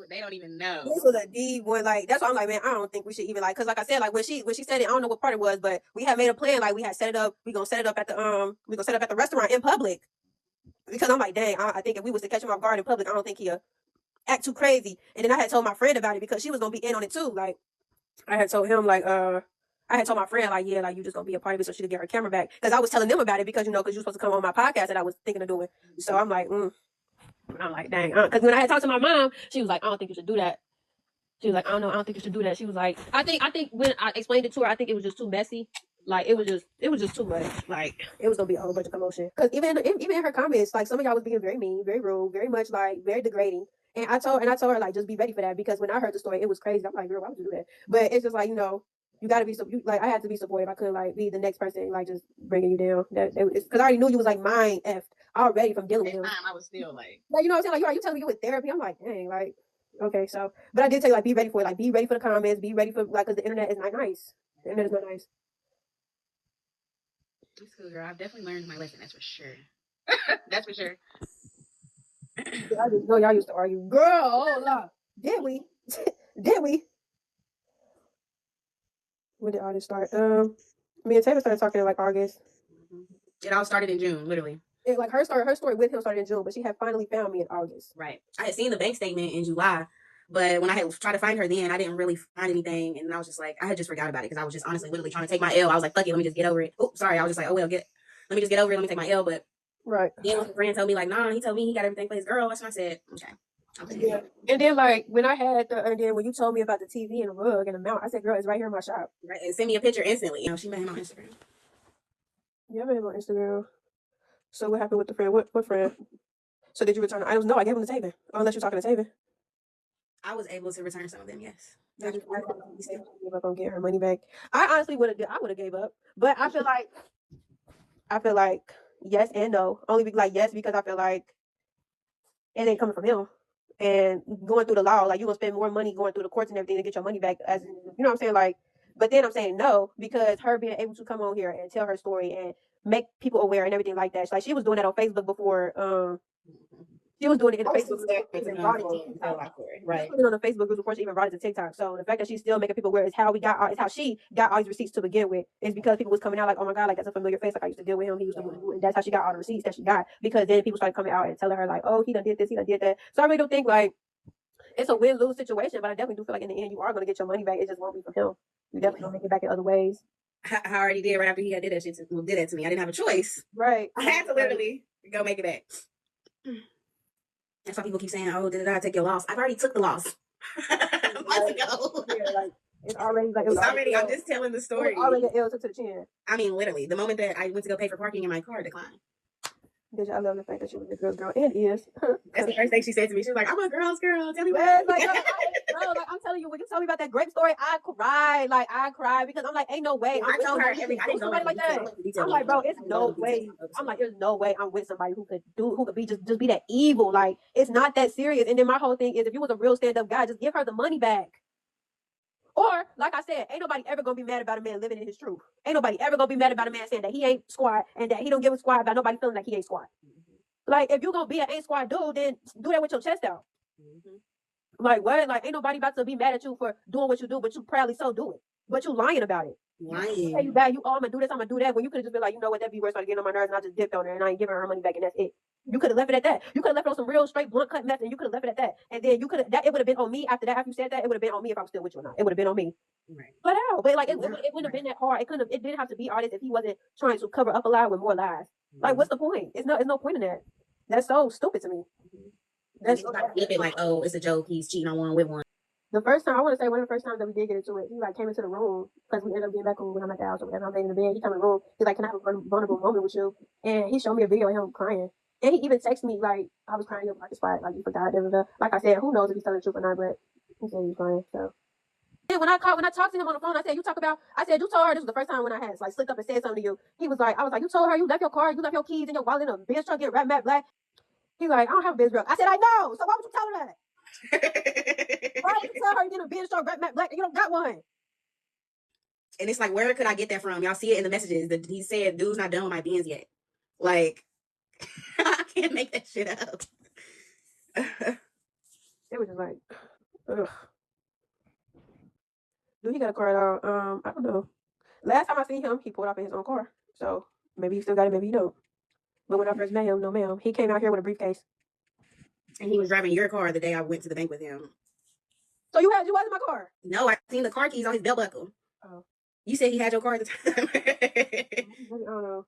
they don't even know. This was a D1, like that's why I'm like, man, I don't think we should even like, cause like I said, like when she said it, I don't know what part it was, but we had made a plan, like we had set it up. We gonna set it up at the restaurant in public, because I'm like, dang, I think if we was to catch him off guard in public, I don't think he'll act too crazy. And then I had told my friend about it because she was gonna be in on it too. Like I had told him like I had told my friend like, yeah, like you just gonna be a part of it so she could get her camera back, because I was telling them about it because because you were supposed to come on my podcast that I was thinking of doing. So I'm like, I'm like, dang, because when I had talked to my mom, she was like, I don't think you should do that. She was like, I don't think you should do that. She was like, I think when I explained it to her, I think it was just too messy. Like it was just too much. Like it was gonna be a whole bunch of commotion. Because even in her comments, like some of y'all was being very mean, very rude, very much like very degrading. And I told her like just be ready for that, because when I heard the story, it was crazy. I'm like, girl, why would you do that? But it's just like, you gotta be like I had to be supportive. I couldn't like be the next person like just bringing you down. Because I already knew you was like mind effed already from dealing with him. I was still like you know what I'm saying? Like you telling me you with therapy? I'm like, dang, like. Okay, so, but I did tell you, like, be ready for it. Like, be ready for the comments. Be ready for, like, because the internet is not nice. The internet is not nice. It's cool, girl. I've definitely learned my lesson. That's for sure. That's for sure. I just know y'all used to argue. Girl, did we? Did we? When did all this start? Me and Taylor started talking in, like, August. It all started in June, literally. Like, her story with him started in June, but she had finally found me in August. Right. I had seen the bank statement in July, but when I had tried to find her then, I didn't really find anything, and I was just like, I had just forgot about it, because I was just honestly literally trying to take my L. I was like, fuck it, let me just get over it. Oh, sorry. I was just like, oh, well, let me just get over it. Let me take my L, but right. Then my friend told me, like, nah, he told me he got everything for his girl. That's when I said, okay. Yeah. And then, like, when you told me about the TV and the rug and the mount, I said, girl, it's right here in my shop. Right. And send me a picture instantly. She met him on Instagram. Yeah, I met him on Instagram. So what happened with the friend? What friend? So did you return the items? No, I gave them to Taven. Unless you're talking to Taven. I was able to return some of them, yes. I gave up on getting her money back. I honestly would have. I would have gave up, but I feel like yes and no. Only like yes because I feel like it ain't coming from him. And going through the law, like you're gonna spend more money going through the courts and everything to get your money back. As you know what I'm saying? Like, but then I'm saying no because her being able to come on here and tell her story and make people aware and everything like that. Like she was doing that on Facebook before. She was doing it in the Facebook group. Even brought it to TikTok. Right. She put it on the Facebook group before she even brought it to TikTok. So the fact that she's still making people aware is how she got all these receipts to begin with. Is because people was coming out like, oh my god, like that's a familiar face. Like I used to deal with him. He used to, and that's how she got all the receipts that she got. Because then people started coming out and telling her like, oh, he done did this, he done did that. So I really don't think like it's a win-lose situation. But I definitely do feel like in the end you are gonna get your money back. It just won't be from him. You definitely gonna make it back in other ways. I already did right after he had did that shit. Did that to me. I didn't have a choice. Right. I had to literally go make it back. That's why people keep saying, "Oh, did I take your loss?" I've already took the loss months ago. Yeah, like it's already like it's already. I'm just telling the story. Already an L took to the chin. I mean, literally, the moment that I went to go pay for parking and my car declined. I love the fact that she was a girl's girl and is. That's the first thing she said to me. She was like, "I'm a girl's girl. Tell me what." Like, like I'm telling you, when you tell me about that grape story, I cried. Like I cried because I'm like, ain't no way. I told her everything. I didn't know somebody like that. I'm like, bro, it's no way. I'm like, there's no way I'm with somebody who could be just be that evil. Like it's not that serious. And then my whole thing is, if you was a real stand up guy, just give her the money back. Or, like I said, ain't nobody ever gonna be mad about a man living in his truth. Ain't nobody ever gonna be mad about a man saying that he ain't squad and that he don't give a squad about nobody feeling like he ain't squad. Like, if you gonna be an ain't squad dude, then do that with your chest out. Like, what? Like, ain't nobody about to be mad at you for doing what you do, but you proudly so do it. But you lying about it. Lying. Hey, you bad. I'm gonna do this, I'm gonna do that. When you could have just been like, you know what, that be worse, started getting on my nerves, and I just dipped on her, and I ain't giving her money back, and that's it. You could have left it at that. You could have left it on some real straight blunt cut mess, and you could have left it at that. And then you could have that. It would have been on me after that. After you said that, it would have been on me if I was still with you or not. It would have been on me. Right. But how? But like, it wouldn't have been that hard. It couldn't have. It didn't have to be honest if he wasn't trying to cover up a lie with more lies. Like, what's the point? It's no point in that. That's so stupid to me. That's like flip it like, oh, it's a joke. He's cheating on one with one. The first time, I want to say one of the first times that we did get into it, he like came into the room because we ended up getting back when I'm at the house or whatever. I'm laying in the bed. He came in the room. He's like, "Can I have a vulnerable moment with you?" And he showed me a video of him crying. And he even texted me like, "I was crying in the spot, like you forgot." Like I said, who knows if he's telling the truth or not? But he said he was crying. So. And when I talked to him on the phone, I said, "You told her this was the first time when I had like slipped up and said something to you." He was like, "I was like, you told her you left your car, you left your keys in your wallet in a Benz truck, get red matte black." He's like, "I don't have a Benz truck." I said, "I know. So why would you tell her that?" Why would you tell her you get a Benz truck, red matte black, and you don't got one? And it's like, where could I get that from? Y'all see it in the messages that he said, "Dude's not done with my Benz yet." Like, I can't make that shit up. It was just like, ugh. Dude, he got a car at all. I don't know. Last time I seen him, he pulled off in his own car. So maybe he still got it, maybe he don't. But when I first met him, no ma'am. He came out here with a briefcase. And he was driving your car the day I went to the bank with him. So you was in my car? No, I seen the car keys on his belt buckle. Oh. You said he had your car at the time. I don't know.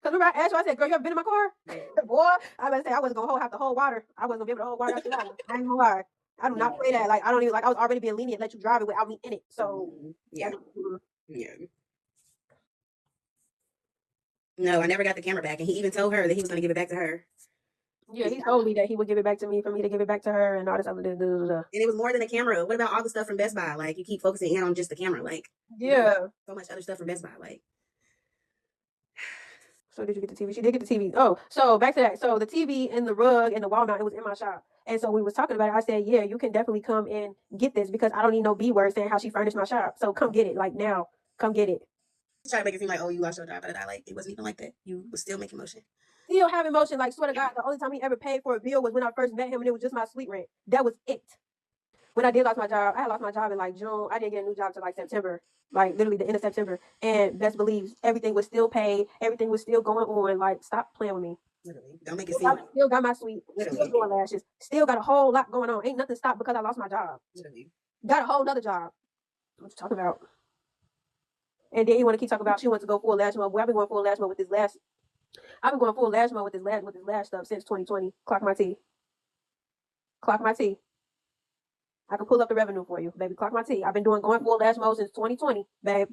Because remember I asked you, I said, "Girl, you ever been in my car?" Yeah. Boy, I was say I wasn't gonna have to hold water. I wasn't gonna be able to hold water after that. I ain't gonna lie. I do not play that. Like I don't even like I was already being lenient, let you drive it without me in it. So yeah. No, I never got the camera back, and he even told her that he was gonna give it back to her. Yeah, he told me that he would give it back to me for me to give it back to her and all this other stuff. And it was more than a camera. What about all the stuff from Best Buy? Like you keep focusing in on just the camera. Like so much other stuff from Best Buy. Like. So did you get the TV? She did get the TV. Oh, so back to that. So the TV and the rug and the wall mount, it was in my shop. And so we was talking about it. I said, yeah, you can definitely come and get this because I don't need no B word saying how she furnished my shop. So come get it. Like now, come get it. Try to make it seem like, oh, you lost your job. Like it wasn't even like that. You was still making motion. Still having motion. Like swear to God, the only time he ever paid for a bill was when I first met him and it was just my suite rent. That was it. When I did lose my job, I had lost my job in like June. I didn't get a new job till like September, like literally the end of September. And best believe everything was still paid. Everything was still going on. Like, stop playing with me. Literally. Don't make it seem. I still got my suite. Literally. Still doing lashes. Still got a whole lot going on. Ain't nothing stopped because I lost my job. Literally. Got a whole nother job. What you talking about? And then you want to keep talking about she wants to go full lash mode. Well, I've been going full lash mode with this lash. I've been going full lash mode with this lash stuff since 2020. Clock my T. Clock my T. I can pull up the revenue for you, baby. Clock my T. I've been going full lash mode since 2020, babe.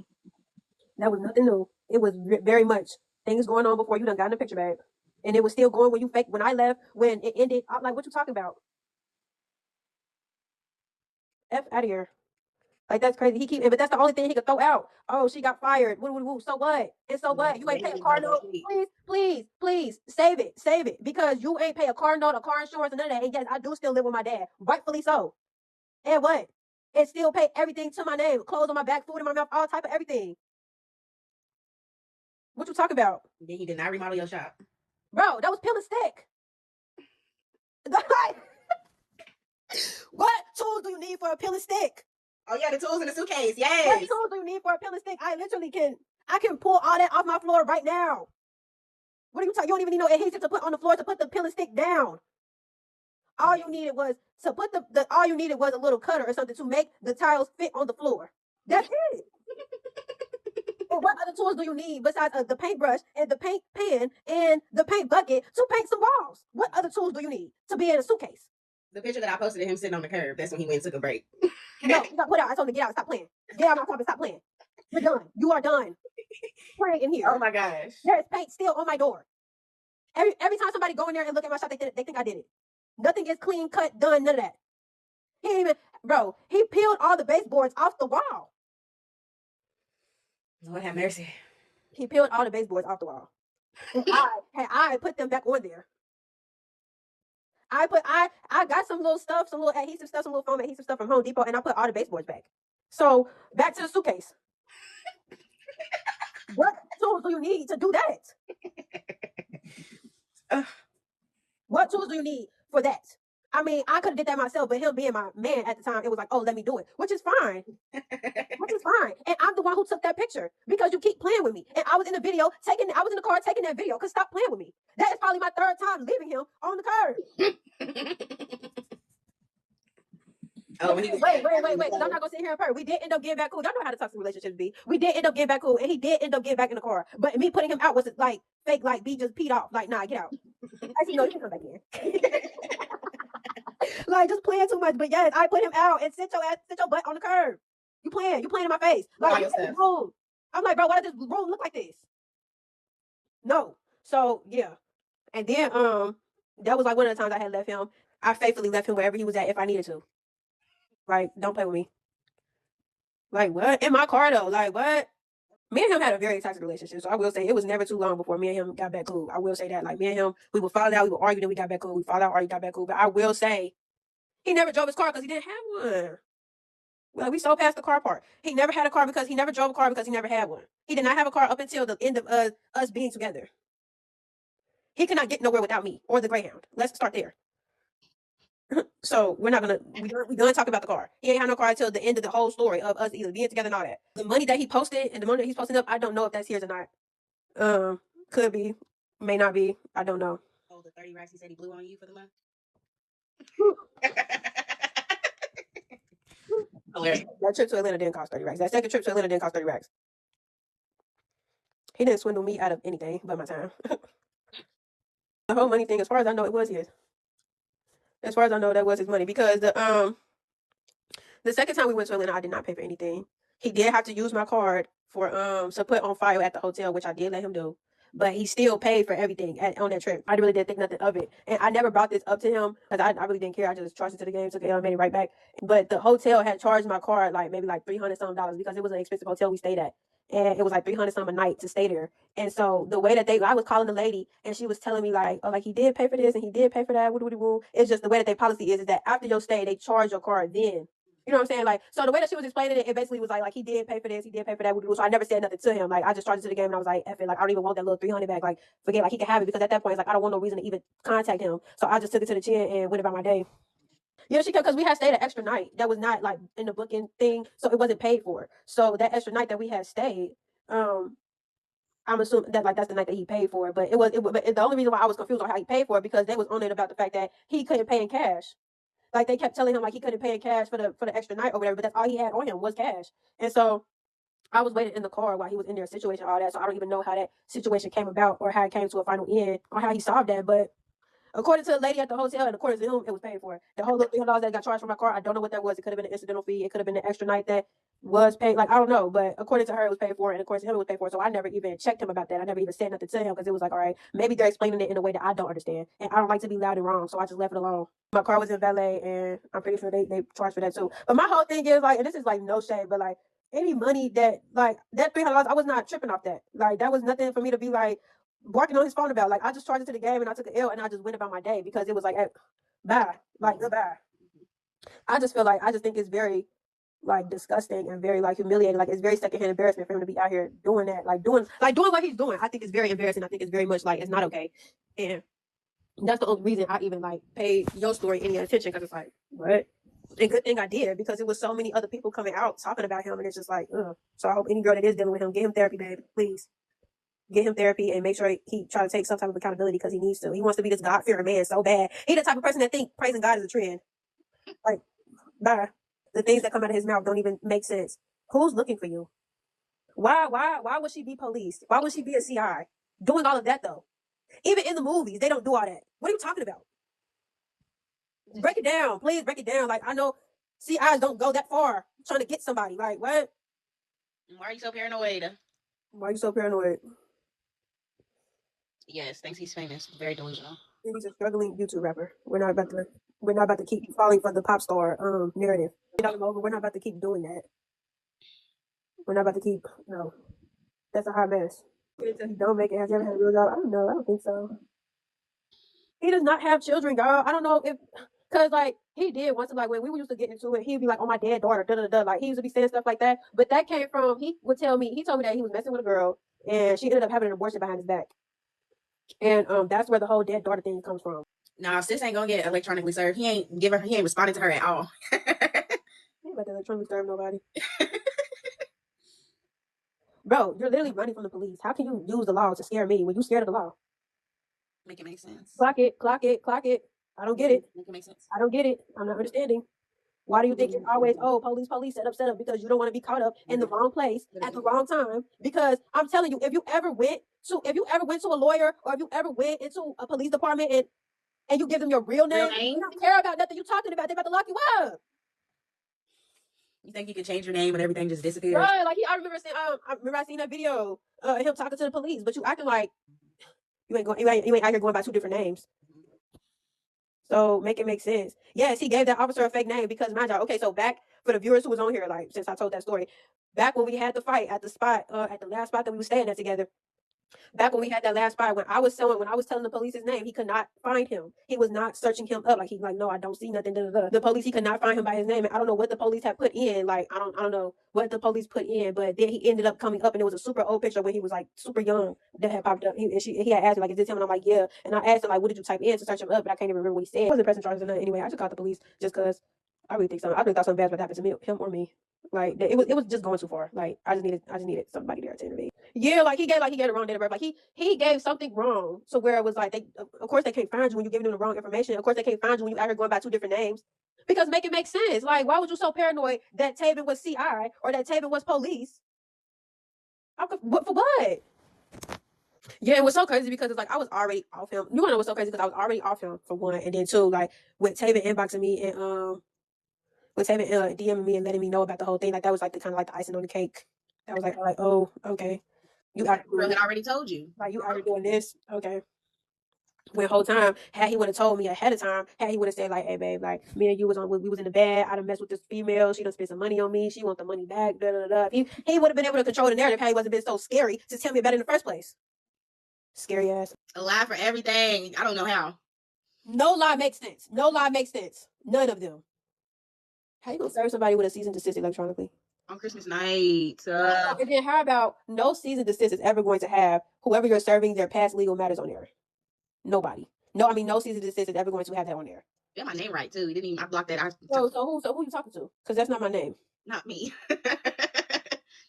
That was nothing new. It was very much things going on before you done got in the picture, babe. And it was still going when you fake when I left, when it ended. I'm like, what you talking about? F out of here. Like that's crazy. He keep but that's the only thing he could throw out. Oh, she got fired. Woo, woo, woo. So what? And so what? You ain't pay a car note. Please save it. Save it. Because you ain't pay a car note, a car insurance, and none of that. And yes, I do still live with my dad. Rightfully so. And what? And still pay everything to my name. Clothes on my back, food in my mouth, all type of everything. What you talking about? Then he did not remodel your shop. Bro, that was peel and stick. What tools do you need for a peel and stick? Oh yeah, the tools in the suitcase. What Yes. tools do you need for a peel and stick? I literally I can pull all that off my floor right now. What are you talking? You don't even need no adhesive to put on the floor to put the peel and stick down. All you needed was to put all you needed was a little cutter or something to make the tiles fit on the floor. That's it. And what other tools do you need besides the paintbrush and the paint pen and the paint bucket to paint some walls? What other tools do you need to be in a suitcase? The picture that I posted of him sitting on the curb, that's when he went and took a break. No, you got put out. I told him to get out. Stop playing. Get out of my top and stop playing. You're done. You are done. Playing in here. Oh my gosh. There is paint still on my door. Every time somebody go in there and look at my shop, they think I did it. Nothing is clean, cut, done, none of that. He ain't even, bro, he peeled all the baseboards off the wall. Lord have mercy. He peeled all the baseboards off the wall. And I put them back on there. I got some little stuff, some little adhesive stuff, some little foam adhesive stuff from Home Depot, and I put all the baseboards back. So back to the suitcase. What tools do you need to do that? What tools do you need for that? I mean, I could have did that myself, but him being my man at the time, it was like, oh, let me do it, which is fine. Which is fine. And I'm the one who took that picture because you keep playing with me. And I was in the video I was in the car taking that video because stop playing with me. That is probably my third time leaving him on the curb. Oh, wait, because I'm not gonna sit here and purr. We did end up getting back cool. Y'all know how the toxic relationships be. We did end up getting back cool, and he did end up getting back in the car. But me putting him out was like fake, like B just peed off. Like, nah, get out. Actually, no, you can come back in. Like, just playing too much. But yes, I put him out and sit your butt on the curb. You playing in my face. Like, room. I'm like, bro, why does this room look like this? No. So yeah. And then that was like one of the times I had left him. I faithfully left him wherever he was at if I needed to. Like, don't play with me. Like, what? In my car though. Like, what? Me and him had a very toxic relationship. So I will say it was never too long before me and him got back cool. I will say that. Like, me and him, we would fall out, we would argue, then we got back cool. We fall out, argue, got back cool. But I will say he never drove his car because he didn't have one. Well, we so past the car part. He never had a car because he never drove a car because he never had one. He did not have a car up until the end of us being together. He could not get nowhere without me or the Greyhound. Let's start there. So we're gonna talk about the car. He ain't had no car until the end of the whole story of us either being together and all that. The money that he posted and the money that he's posting up, I don't know if that's his or not. Could be, may not be. I don't know. Oh, the 30 racks he said he blew on you for the month. Hilarious. That trip to Atlanta didn't cost 30 racks. That second trip to Atlanta didn't cost 30 racks. He didn't swindle me out of anything but my time. The whole money thing, as far as I know, it was his. As far as I know, that was his money because the second time we went to Atlanta, I did not pay for anything. He did have to use my card for to put on file at the hotel, which I did let him do. But he still paid for everything on that trip. I really didn't think nothing of it. And I never brought this up to him because I really didn't care. I just trusted to the game, took it, and made it right back. But the hotel had charged my card maybe $300 something because it was an expensive hotel we stayed at. And it was $300 something a night to stay there. And so the way that I was calling the lady and she was telling me he did pay for this and he did pay for that. It's just the way that their policy is that after your stay, they charge your card then. You know what I'm saying? So the way that she was explaining it, it basically was like he did pay for this, he did pay for that. So I never said nothing to him. I just charged it to the game and I was like, F it, I don't even want that little 300 back. Forget, he can have it because at that point, it's I don't want no reason to even contact him. So I just took it to the chin and went about my day. Yeah, she could, because we had stayed an extra night. That was not in the booking thing, so it wasn't paid for. So that extra night that we had stayed, I'm assuming that that's the night that he paid for it. But but the only reason why I was confused on how he paid for it because they was on it about the fact that he couldn't pay in cash. They kept telling him he couldn't pay in cash for the extra night or whatever, but that's all he had on him was cash. And so I was waiting in the car while he was in their situation, all that. So I don't even know how that situation came about or how it came to a final end or how he solved that. But according to the lady at the hotel and according to him, it was paid for. The whole $300 that got charged from my car, I don't know what that was. It could have been an incidental fee. It could have been an extra night that was paid. Like, I don't know, but according to her, it was paid for, and according to him, it was paid for. So I never even checked him about that. I never even said nothing to him because it was like, all right, maybe they're explaining it in a way that I don't understand, and I don't like to be loud and wrong, so I just left it alone. My car was in valet, and I'm pretty sure they charged for that too. But my whole thing is like, and this is like no shade, but like any money that like that $300, I was not tripping off that. Like that was nothing for me to be like barking on his phone about. Like I just charged it to the game, and I took an L, and I just went about my day because it was like, hey, bye, like goodbye. I just feel like I just think it's very like disgusting and very like humiliating. Like it's very secondhand embarrassment for him to be out here doing that, like doing what he's doing. I think it's very embarrassing. I think it's very much like it's not okay, and that's the only reason I even like paid your story any attention because it's like what. And good thing I did because it was so many other people coming out talking about him, and it's just like, ugh. So I hope any girl that is dealing with him, get him therapy, babe. Please get him therapy and make sure he try to take some type of accountability because he needs to. He wants to be this God-fearing man so bad. He the type of person that think praising God is a trend. Like, bye. The things that come out of his mouth don't even make sense. Who's looking for you? Why would she be police? Why would she be a CI? Doing all of that though. Even in the movies, they don't do all that. What are you talking about? Break it down. Please break it down. Like I know CIs don't go that far trying to get somebody. Like what? Why are you so paranoid? Why are you so paranoid? Yes, thinks he's famous. Very delusional. He's a struggling YouTube rapper. We're not about to keep falling for the pop star narrative. We're not about to keep doing that. We're not about to keep no. That's a hot mess. Until he don't make it, has he ever had a real job? I don't know. I don't think so. He does not have children, girl. I don't know if, cause like he did once, like when we used to get into it, he'd be like, "Oh, my dead daughter," da da da. Like he used to be saying stuff like that. But that came from he told me that he was messing with a girl, and she ended up having an abortion behind his back, and that's where the whole dead daughter thing comes from. Nah, sis ain't gonna get electronically served. He ain't responding to her at all. He ain't about to electronically serve nobody. Bro, you're literally running from the police. How can you use the law to scare me when you scared of the law? Make it make sense. Clock it. I don't get it. Make it make sense. I don't get it. I'm not understanding. Why do you think it's always, oh, police, set up? Because you don't want to be caught up in the wrong place at the wrong time. Because I'm telling you, if you ever went to a lawyer or if you ever went into a police department and you give them your real name, they don't care about nothing you're talking about. They're about to lock you up. You think you can change your name and everything just disappears? Right, like I remember I seen that video of him talking to the police, but you acting like you ain't out here going by two different names. So make it make sense. Yes, he gave that officer a fake name because mind y'all, okay, so back for the viewers who was on here, like since I told that story, back when we had the fight at the spot, at the last spot that we were staying at together, back when we had that last fight, when I was telling the police his name, he could not find him. He was not searching him up. Like no, I don't see nothing. Da, da, da. The police, he could not find him by his name. And I don't know what the police had put in. Like I don't know what the police put in, but then he ended up coming up, and it was a super old picture when he was like super young that had popped up. He had asked me like, "Is this him?" And I'm like, "Yeah." And I asked him like, "What did you type in to search him up?" But I can't even remember what he said. I wasn't pressing charges or nothing. Anyway, I just called the police just because I really thought something bad would happen to me, him or me. Like it was just going too far. Like I just needed somebody there to intervene. Yeah, like he gave the wrong date of birth. Like he gave something wrong. So where it was like of course they can't find you when you're giving them the wrong information. Of course they can't find you when you out here going by two different names. Because make it make sense. Like why would you so paranoid that Taven was CI or that Taven was police? What for what? Yeah, it was so crazy because it's like I was already off him. You wanna know what's so crazy? Because I was already off him for one, and then two, like with Taven inboxing me and with Taven DMing me and letting me know about the whole thing. Like that was like the kind of like the icing on the cake. That was like oh okay. You out girl had already told you. Like you already doing this, okay. When the whole time, had he would have told me ahead of time, had he would have said like, "Hey babe, like me and you we was in the bed. I done messed with this female. She done spent some money on me. She want the money back." Da da da. He would have been able to control the narrative had he wasn't been so scary to tell me about it in the first place. Scary ass. A lie for everything. I don't know how. No lie makes sense. None of them. How you gonna serve somebody with a cease and desist electronically? On Christmas night. And then how about no cease and desist is ever going to have whoever you're serving their past legal matters on there? Nobody. No cease and desist is ever going to have that on there. Yeah, my name right too. You didn't even. I blocked that. So who you talking to? Because that's not my name. Not me.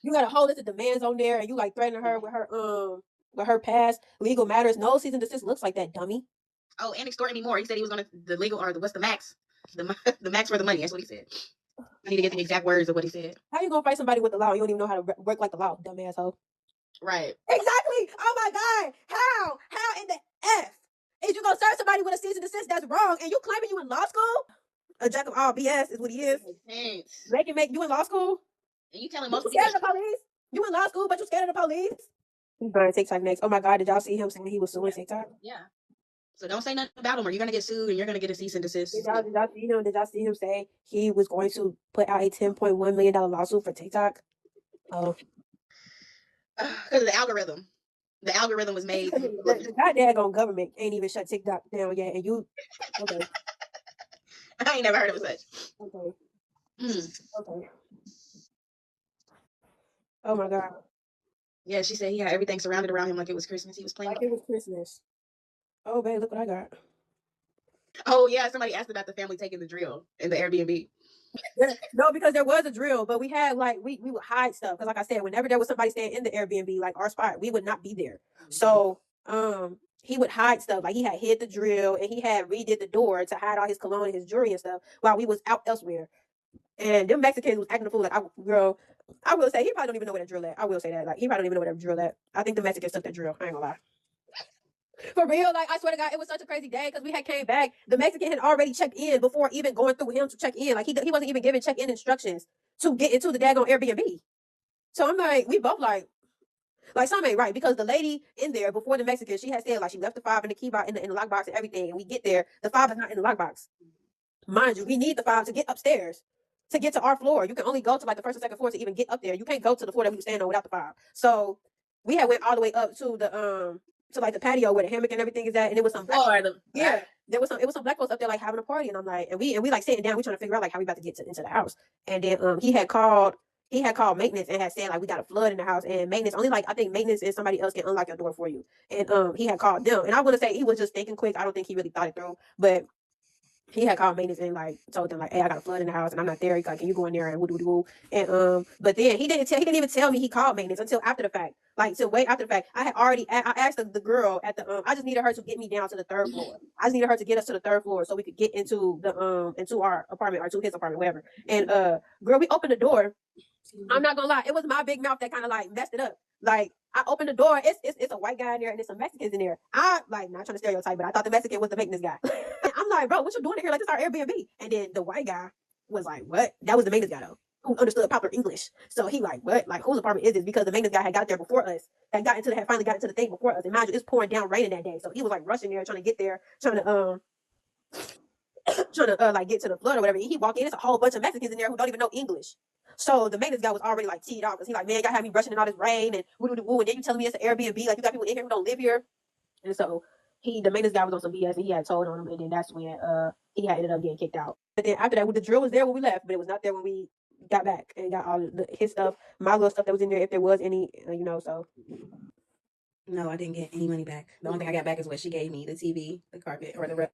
You got a whole list of demands on there, and you like threatening her with her past legal matters. No cease and desist looks like that, dummy. Oh, and extort me more. He said he was gonna the legal or what's the max? The max for the money. That's what he said. I need to get the exact words of what he said. How you gonna fight somebody with the law? You don't even know how to work like the law, dumb asshole. Right. Exactly. Oh my God. How in the F is you gonna serve somebody with a cease and desist that's wrong, and you claiming you in law school? A jack of all BS is what he is. Thanks. Make you in law school? And you telling You multiple scared people. of the police? You in law school, but you scared of the police? He's buying TikTok next. Oh my God, did y'all see him saying he was suing TikTok? Yeah. So don't say nothing about him, or you're gonna get sued and you're gonna get a cease and desist. Did y'all see him? Did y'all see him say he was going to put out a $10.1 million lawsuit for TikTok? Oh, Because of the algorithm. The algorithm was made. the goddamn government ain't even shut TikTok down yet, and you okay? I ain't never heard of such. Okay, Mm. okay. Oh my God. Yeah, she said he had everything surrounded around him like it was Christmas. He was playing. Like it was Christmas. Oh, babe, look what I got. Oh yeah, somebody asked about the family taking the drill in the Airbnb. No, because there was a drill, but we had like we would hide stuff because, like I said, whenever there was somebody staying in the Airbnb, like our spot, we would not be there. So he would hide stuff. Like he had hid the drill and he had redid the door to hide all his cologne and his jewelry and stuff while we was out elsewhere. And them Mexicans was acting a fool. Like, girl, I will say he probably don't even know where that drill at. I will say that. Like he probably don't even know where that drill at. I think the Mexicans took that drill. I ain't gonna lie. For real, like I swear to God, it was such a crazy day because we had came back. The Mexican had already checked in before even going through him to check in. Like he wasn't even giving check-in instructions to get into the daggone Airbnb. So I'm like, we both like something ain't right because the lady in there before the Mexican, she had said like she left the fob in the key box in the lockbox and everything. And we get there, the fob is not in the lockbox. Mind you, we need the fob to get upstairs. To get to our floor, you can only go to like the first or second floor to even get up there. You can't go to the floor that we were standing on without the fob. So we had went all the way up to the to like the patio where the hammock and everything is at, and it was some yeah, there was some black folks up there like having a party, and I'm like, and we like sitting down, we trying to figure out like how we about to get into the house, and then he had called maintenance and had said like we got a flood in the house, and maintenance only like I think maintenance and somebody else can unlock your door for you, and he had called them, and I want to say he was just thinking quick. I don't think he really thought it through, but he had called maintenance and like told them like, hey, I got a flood in the house and I'm not there. He's like, can you go in there and woo doo doo? And but then he didn't even tell me he called maintenance until after the fact. Like till way after the fact. I asked the girl at the I just needed her to get me down to the third floor. I just needed her to get us to the third floor so we could get into the into our apartment or to his apartment, whatever. And girl, we opened the door. I'm not gonna lie, it was my big mouth that kind of like messed it up. Like I opened the door, it's a white guy in there and there's some Mexicans in there. I like not trying to stereotype, but I thought the Mexican was the maintenance guy. I'm like, bro, what you doing in here? Like this is our Airbnb. And then the white guy was like, what? That was the maintenance guy though, who understood proper English. So he like, what? Like whose apartment is this? Because the maintenance guy had got there before us, had finally got into the thing before us. And mind you, it's pouring down raining that day, so he was like rushing there, trying to get there, trying to like get to the flood or whatever. And he walked in, it's a whole bunch of Mexicans in there who don't even know English. So the maintenance guy was already like teed off because he like, man, y'all have me rushing in all this rain and woo doo woo, and then you telling me it's an Airbnb, like you got people in here who don't live here. And so the maintenance guy was on some BS and he had told on him, and then that's when he had ended up getting kicked out. But then after that, the drill was there when we left, but it was not there when we got back and got all his stuff, my little stuff that was in there, if there was any, so. No, I didn't get any money back. The only thing I got back is what she gave me, the TV, the carpet, or the rug.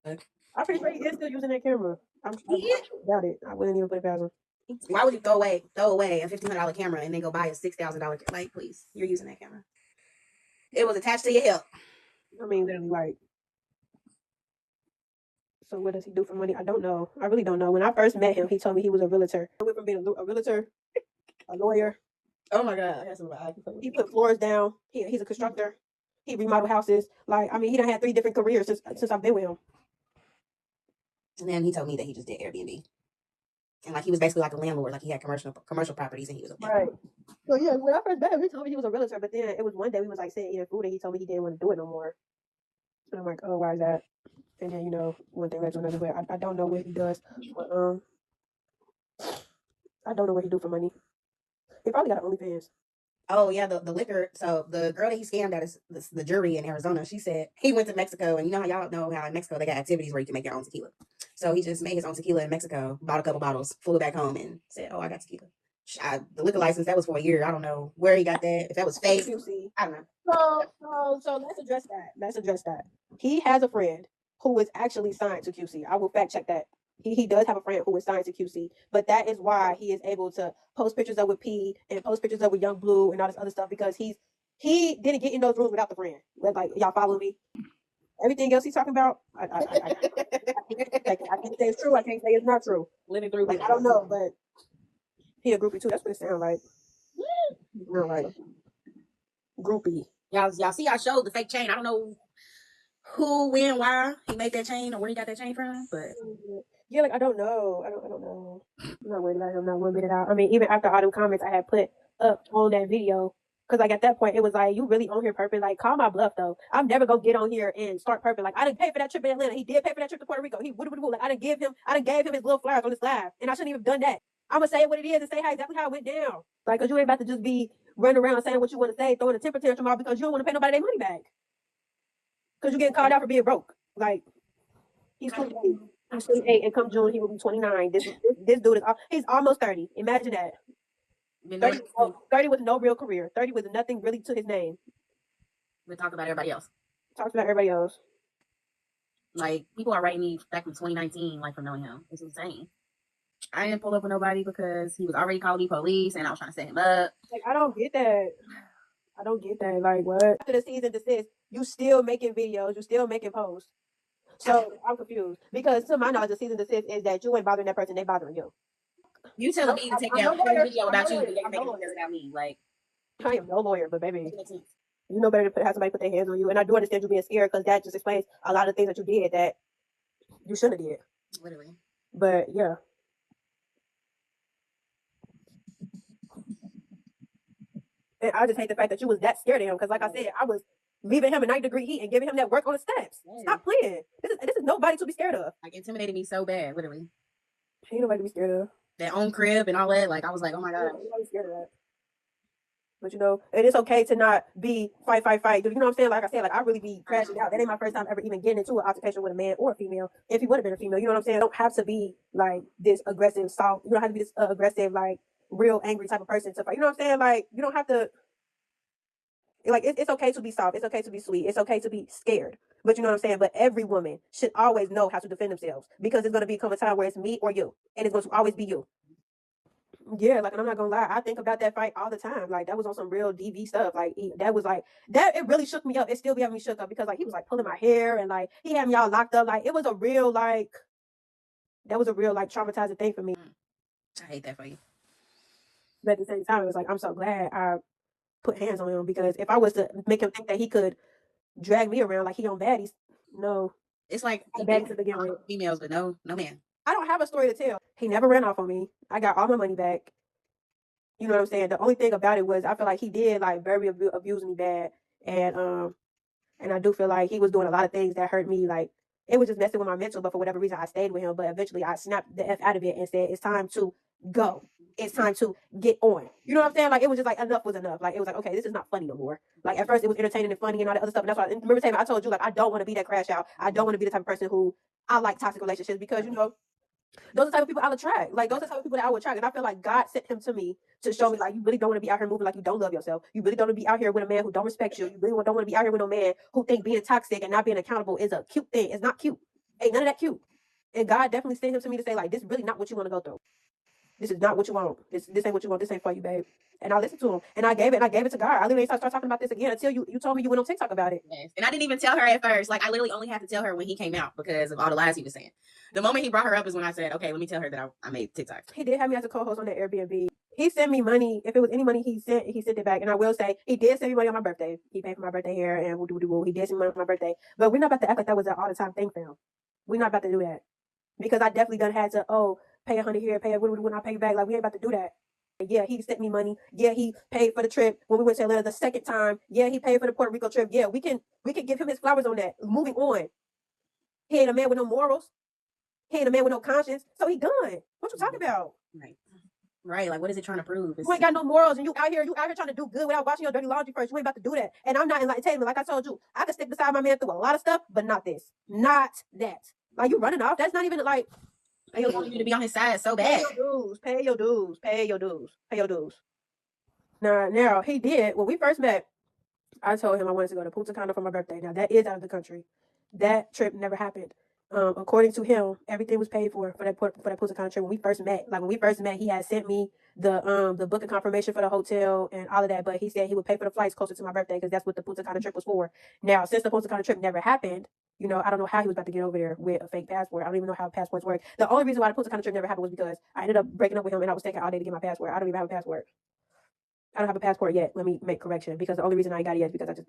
I'm pretty sure he is still using that camera. I doubt it. I wouldn't even put it past him. Why would you throw away a $1,500 camera and then go buy a $6,000? Like, please, you're using that camera. It was attached to your hip. I mean, literally, like. So what does he do for money? I don't know. I really don't know. When I first met him, he told me he was a realtor. I went from being a realtor, a lawyer. Oh my God, he put floors down. He's a constructor. He remodeled houses. Like, I mean, he done had 3 different careers since I've been with him. And then he told me that he just did Airbnb. And like he was basically like a landlord, like he had commercial properties and he was a right. So yeah, when I first met him, he told me he was a realtor, but then it was one day we was like sitting eating food and he told me he didn't want to do it no more. And I'm like, oh, why is that? And then one thing led to another. But I don't know what he does. But I don't know what he do for money. He probably got OnlyFans. Oh yeah, the liquor. So the girl that he scammed at is the jury in Arizona. She said he went to Mexico, and you know how y'all know how in Mexico they got activities where you can make your own tequila. So he just made his own tequila in Mexico, bought a couple bottles, flew it back home, and said, "Oh, I got tequila." The liquor license that was for a year. I don't know where he got that. If that was fake, I don't know. So let's address that. He has a friend who is actually signed to QC. I will fact check that. He does have a friend who is signed to QC, but that is why he is able to post pictures of with P and post pictures of with Young Blue and all this other stuff because he didn't get in those rooms without the friend. Like y'all follow me. Everything else he's talking about, I can't say it's true. I can't say it's not true. Living through, like I don't know, but he a groupie too. That's what it sounds like. Real like groupie. Y'all see, I showed the fake chain. I don't know who, when, why he made that chain or where he got that chain from, but Yeah, like I don't know. I don't know. I'm not worried about him not one minute out. I mean, even after all them comments I had put up on that video, because like at that point it was like, you really on here purpose? Like, call my bluff though. I'm never gonna get on here and start purpose. Like, I didn't pay for that trip in Atlanta. He did pay for that trip to Puerto Rico. He would like I didn't gave him his little flowers on his live, and I shouldn't even have done that. I'm gonna say it what it is and say how exactly how it went down. Like, cause you ain't about to just be running around saying what you want to say, throwing a temper tantrum out because you don't want to pay nobody their money back. Cause you getting called out for being broke. Like, he's 28. He's 28, and come June he will be 29. This dude he's almost 30. Imagine that. 30 with no real career. 30 with nothing really to his name. We talk about everybody else. Talks about everybody else. Like, people are writing me back from 2019, like, from knowing him. It's insane. I didn't pull up with nobody because he was already calling me police and I was trying to set him up. Like, I don't get that. I don't get that. Like, what? After the season desist, you still making videos, you still making posts. So I'm confused. Because to my knowledge, the season desist is that you ain't bothering that person, they bothering you. You telling me to take down a video about you, but they making videos about me. Like, I am no lawyer, but baby, you know better to have somebody put their hands on you. And I do understand you being scared because that just explains a lot of things that you did that you shouldn't have did. Literally. But yeah. And I just hate the fact that you was that scared of him because, like I said, I was leaving him a 9-degree heat and giving him that work on the steps. Yeah. Stop playing. This is nobody to be scared of. Like, intimidated me so bad, literally. Ain't nobody to be scared of. That own crib and all that. Like, I was like, oh my God. Ain't nobody scared of that. But you know, it is okay to not be fight. You know what I'm saying? Like I said, like I really be crashing out. That ain't my first time ever even getting into an altercation with a man or a female. If he would have been a female, you know what I'm saying? I don't have to be like this aggressive, soft. You don't have to be this aggressive, like real angry type of person to fight. You know what I'm saying? Like you don't have to. Like it's okay to be soft. It's okay to be sweet. It's okay to be scared. But you know what I'm saying? But every woman should always know how to defend themselves because it's going to become a time where it's me or you, and it's going to always be you. Yeah, like, and I'm not gonna lie, I think about that fight all the time. Like, that was on some real DV stuff. Like, that was like that. It really shook me up. It still be having me shook up because like he was like pulling my hair and like he had me all locked up. Like, it was a real like that was a real like traumatizing thing for me. I hate that for you. But at the same time, it was like I'm so glad I put hands on him because if I was to make him think that he could drag me around like he on baddies, no. It's like baddies to begin with. Females, but no man. I don't have a story to tell. He never ran off on me. I got all my money back. You know what I'm saying? The only thing about it was I feel like he did like very abuse me bad, and I do feel like he was doing a lot of things that hurt me. Like it was just messing with my mental, but for whatever reason I stayed with him. But eventually I snapped the F out of it and said it's time to go. It's time to get on. You know what I'm saying? Like it was just like enough was enough. Like it was like, okay, this is not funny no more. Like at first it was entertaining and funny and all that other stuff. And that's why I remember saying I told you like I don't want to be that crash out. I don't want to be the type of person who I like toxic relationships because you know those are the type of people I'll attract. Like those are the type of people that I would attract. And I feel like God sent him to me to show me like you really don't want to be out here moving like you don't love yourself. You really don't want to be out here with a man who don't respect you. You really don't want to be out here with no man who think being toxic and not being accountable is a cute thing. It's not cute. Ain't none of that cute. And God definitely sent him to me to say like this is really not what you want to go through. This is not what you want. This ain't what you want. This ain't for you, babe. And I listened to him. And I gave it to God. I literally started talking about this again until you told me you went on TikTok about it. Yes. And I didn't even tell her at first. Like I literally only had to tell her when he came out because of all the lies he was saying. The moment he brought her up is when I said, okay, let me tell her that I made TikTok. He did have me as a co-host on that Airbnb. He sent me money. If it was any money he sent it back. And I will say, he did send me money on my birthday. He paid for my birthday hair and woo. He did send me money for my birthday. But we're not about to act like that was an all-the-time thing for him. We're not about to do that. Because I definitely done had to, pay $100 here, pay when I pay back. Like, we ain't about to do that. Yeah, he sent me money. Yeah, he paid for the trip when we went to Atlanta the second time. Yeah, he paid for the Puerto Rico trip. Yeah, we can give him his flowers on that. Moving on. He ain't a man with no morals. He ain't a man with no conscience. So he done. What you talking about? Right. Like, what is it trying to prove? You ain't got no morals, and you out here trying to do good without washing your dirty laundry first. You ain't about to do that. And I'm not entertainment. Like I told you, I could stick beside my man through a lot of stuff, but not this. Not that. Like, you running off. That's not even like. He wanted you to be on his side so bad. Pay your dues. Now he did. When we first met, I told him I wanted to go to Punta Cana for my birthday. Now that is out of the country. That trip never happened. According to him, everything was paid for that Punta Cana trip. When we first met, he had sent me the booking confirmation for the hotel and all of that. But he said he would pay for the flights closer to my birthday because that's what the Punta Cana trip was for. Now, since the Punta Cana trip never happened, you know, I don't know how he was about to get over there with a fake passport. I don't even know how passports work. The only reason why the Punta Cana trip never happened was because I ended up breaking up with him and I was taking all day to get my passport. I don't even have a passport. I don't have a passport yet. Let me make correction because the only reason I ain't got it yet is because I just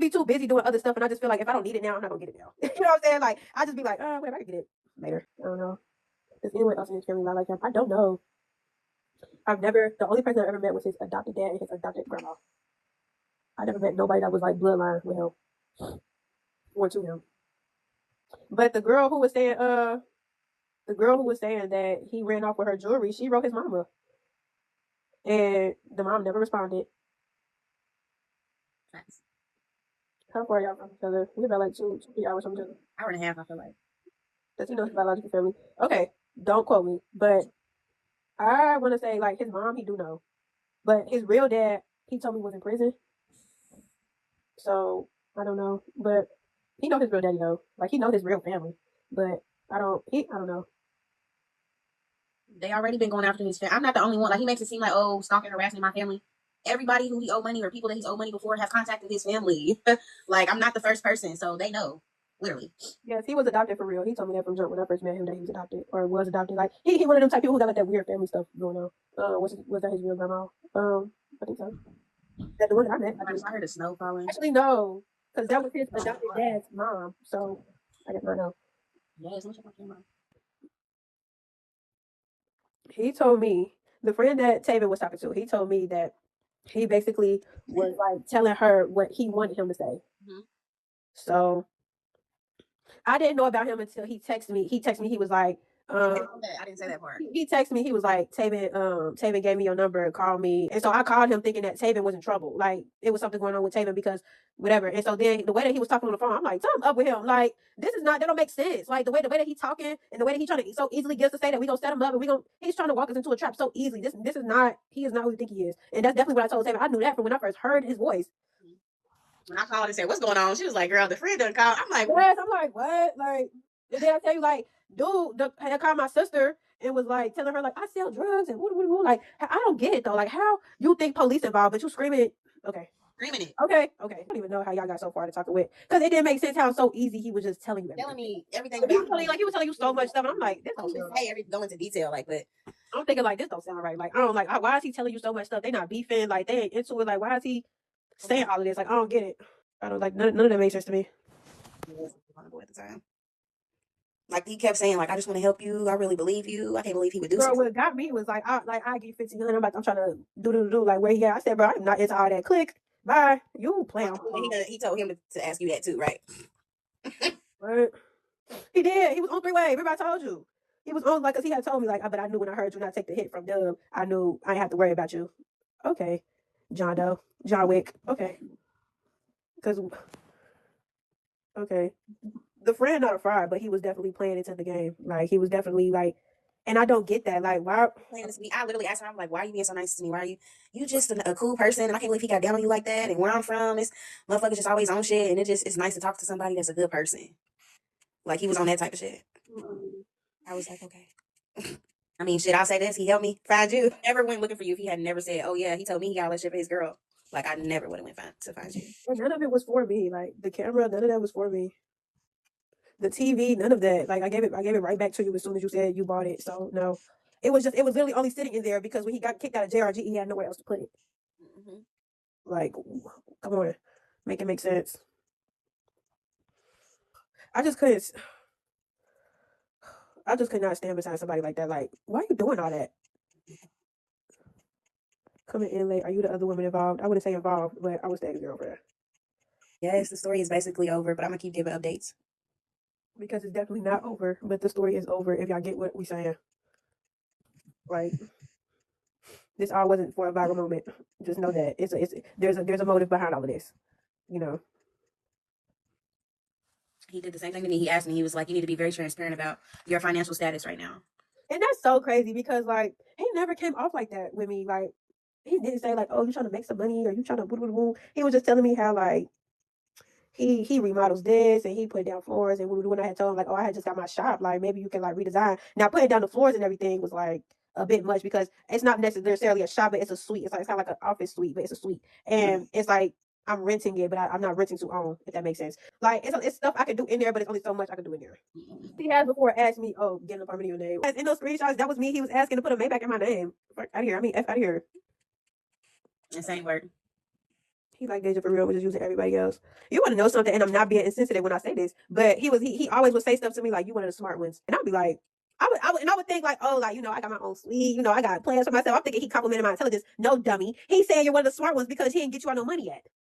be too busy doing other stuff, and I just feel like if I don't need it now, I'm not gonna get it now. You know what I'm saying? Like I just be like, whatever, I can get it. later. I don't know. Does anyone else in his family lie like him? I don't know. The only person I ever met was his adopted dad and his adopted grandma. I never met nobody that was like bloodline with him or to him. But the girl who was saying that he ran off with her jewelry, she wrote his mama. And the mom never responded. Facts. How far are y'all from each other? We're about like 2-3 hours from each other. Hour and a half, I feel like. Does he know his biological family? Okay, don't quote me, but I want to say like his mom, he do know, but his real dad, he told me was in prison. So I don't know, but he know his real daddy though. Like he know his real family, but I don't know. They already been going after his family. I'm not the only one. Like, he makes it seem like, oh, stalking, harassing my family. Everybody who he owed money or people that he's owed money before have contacted his family. Like, I'm not the first person, so they know. Literally. Yes, he was adopted for real. He told me that from jump when I first met him that he was adopted or was adopted. Like he one of them type people who got like that weird family stuff going on. Was that his real grandma? I think so. That the one that I met. I heard the snow falling. Actually, no, because that was his adopted dad's mom. So I guess I know. Yes, let me check my camera. He told me, the friend that Taven was talking to, he told me that he basically was like telling her what he wanted him to say. Mm-hmm. So I didn't know about him until he texted me. He was like, I didn't say that part. He texted me. He was like, Taven gave me your number and called me. And so I called him thinking that Taven was in trouble. Like it was something going on with Taven because whatever. And so then the way that he was talking on the phone, I'm like, something up with him. Like that don't make sense. Like the way that he's talking and the way that he's trying to so easily gets to say that we gonna set him up and he's trying to walk us into a trap so easily. He is not who you think he is. And that's definitely what I told Taven. I knew that from when I first heard his voice. When I called and said, what's going on? She was like, girl, the friend done called. I'm like, yes, I'm like, what? Like, and then I tell you, like, dude, I called my sister and was like telling her, like, I sell drugs and woo. Like, I don't get it though. Like, how you think police involved, but you screaming, okay. Screaming it. Okay. I don't even know how y'all got so far to talk with. Because it didn't make sense how so easy he was just telling you telling me everything about he was telling you so much stuff. And I'm like, this don't sound right. Go into detail, like, but I'm thinking like this don't sound right. Like, I don't like why is he telling you so much stuff? They not beefing, like they ain't into it. Like, why is he saying all of this? Like, I don't get it. I don't like none of that makes sense to me. At the time. Like he kept saying, like, I just want to help you. I really believe you. I can't believe he would do something. What got me was like, I get 1,500. I'm trying to do like where he at. I said, bro, I'm not into all that. Click, bye. You playing? He told him to ask you that too, right? Right. He did. He was on 3-way. Remember I told you. He was on like, cause he had told me like, but I knew when I heard you not take the hit from Dub, I knew I didn't have to worry about you. Okay, John Wick. Okay, cause okay. The friend not a fraud, but he was definitely playing into the game. Like he was definitely like, and I don't get that. Like why? Playing to me, I literally asked her, I'm like, why are you being so nice to me? Why are you just a cool person? And I can't believe he got down on you like that. And where I'm from, this motherfucker just always on shit. And it's nice to talk to somebody that's a good person. Like he was on that type of shit. I was like, okay. I mean, shit, I'll say this. He helped me find you. I never went looking for you if he had never said, oh yeah, he told me he got a relationship with his girl. Like I never would have went to find you. And none of it was for me. Like the camera, none of that was for me. The TV, none of that. Like I gave it right back to you as soon as you said you bought it. So no, it was literally only sitting in there because when he got kicked out of JRG, he had nowhere else to put it. Mm-hmm. Like, come on, make it make sense. I just could not stand beside somebody like that. Like, why are you doing all that? Coming in late. Are you the other woman involved? I wouldn't say involved, but I would stay girl for that. Yes, the story is basically over, but I'm gonna keep giving updates. Because it's definitely not over, but the story is over if y'all get what we're saying. Like, this all wasn't for a viral moment. Just know that there's a motive behind all of this. You know. He did the same thing to me. He asked me, he was like, you need to be very transparent about your financial status right now. And that's so crazy because like he never came off like that with me. Like he didn't say like, oh, you trying to make some money or you trying to He was just telling me how like he remodels this and he put down floors and when I had told him like, oh, I had just got my shop, like maybe you can like redesign. Now putting down the floors and everything was like a bit much because it's not necessarily a shop, but it's a suite. It's kind of like an office suite, but it's a suite. And it's like I'm renting it, but I'm not renting to own, if that makes sense. Like it's stuff I can do in there, but it's only so much I can do in there. He has before asked me, oh, get an apartment in your name. In those screenshots, that was me. He was asking to put a Maybach in my name. Fuck out of here. I mean, F out of here. The same word. He like Deja for real, was just using everybody else. You want to know something, and I'm not being insensitive when I say this, but he always would say stuff to me like, "You one of the smart ones," and I'd be like, I would think like, oh, like, I got my own suite, I got plans for myself. I'm thinking he complimented my intelligence. No, dummy. He's saying you're one of the smart ones because he didn't get you out no money yet.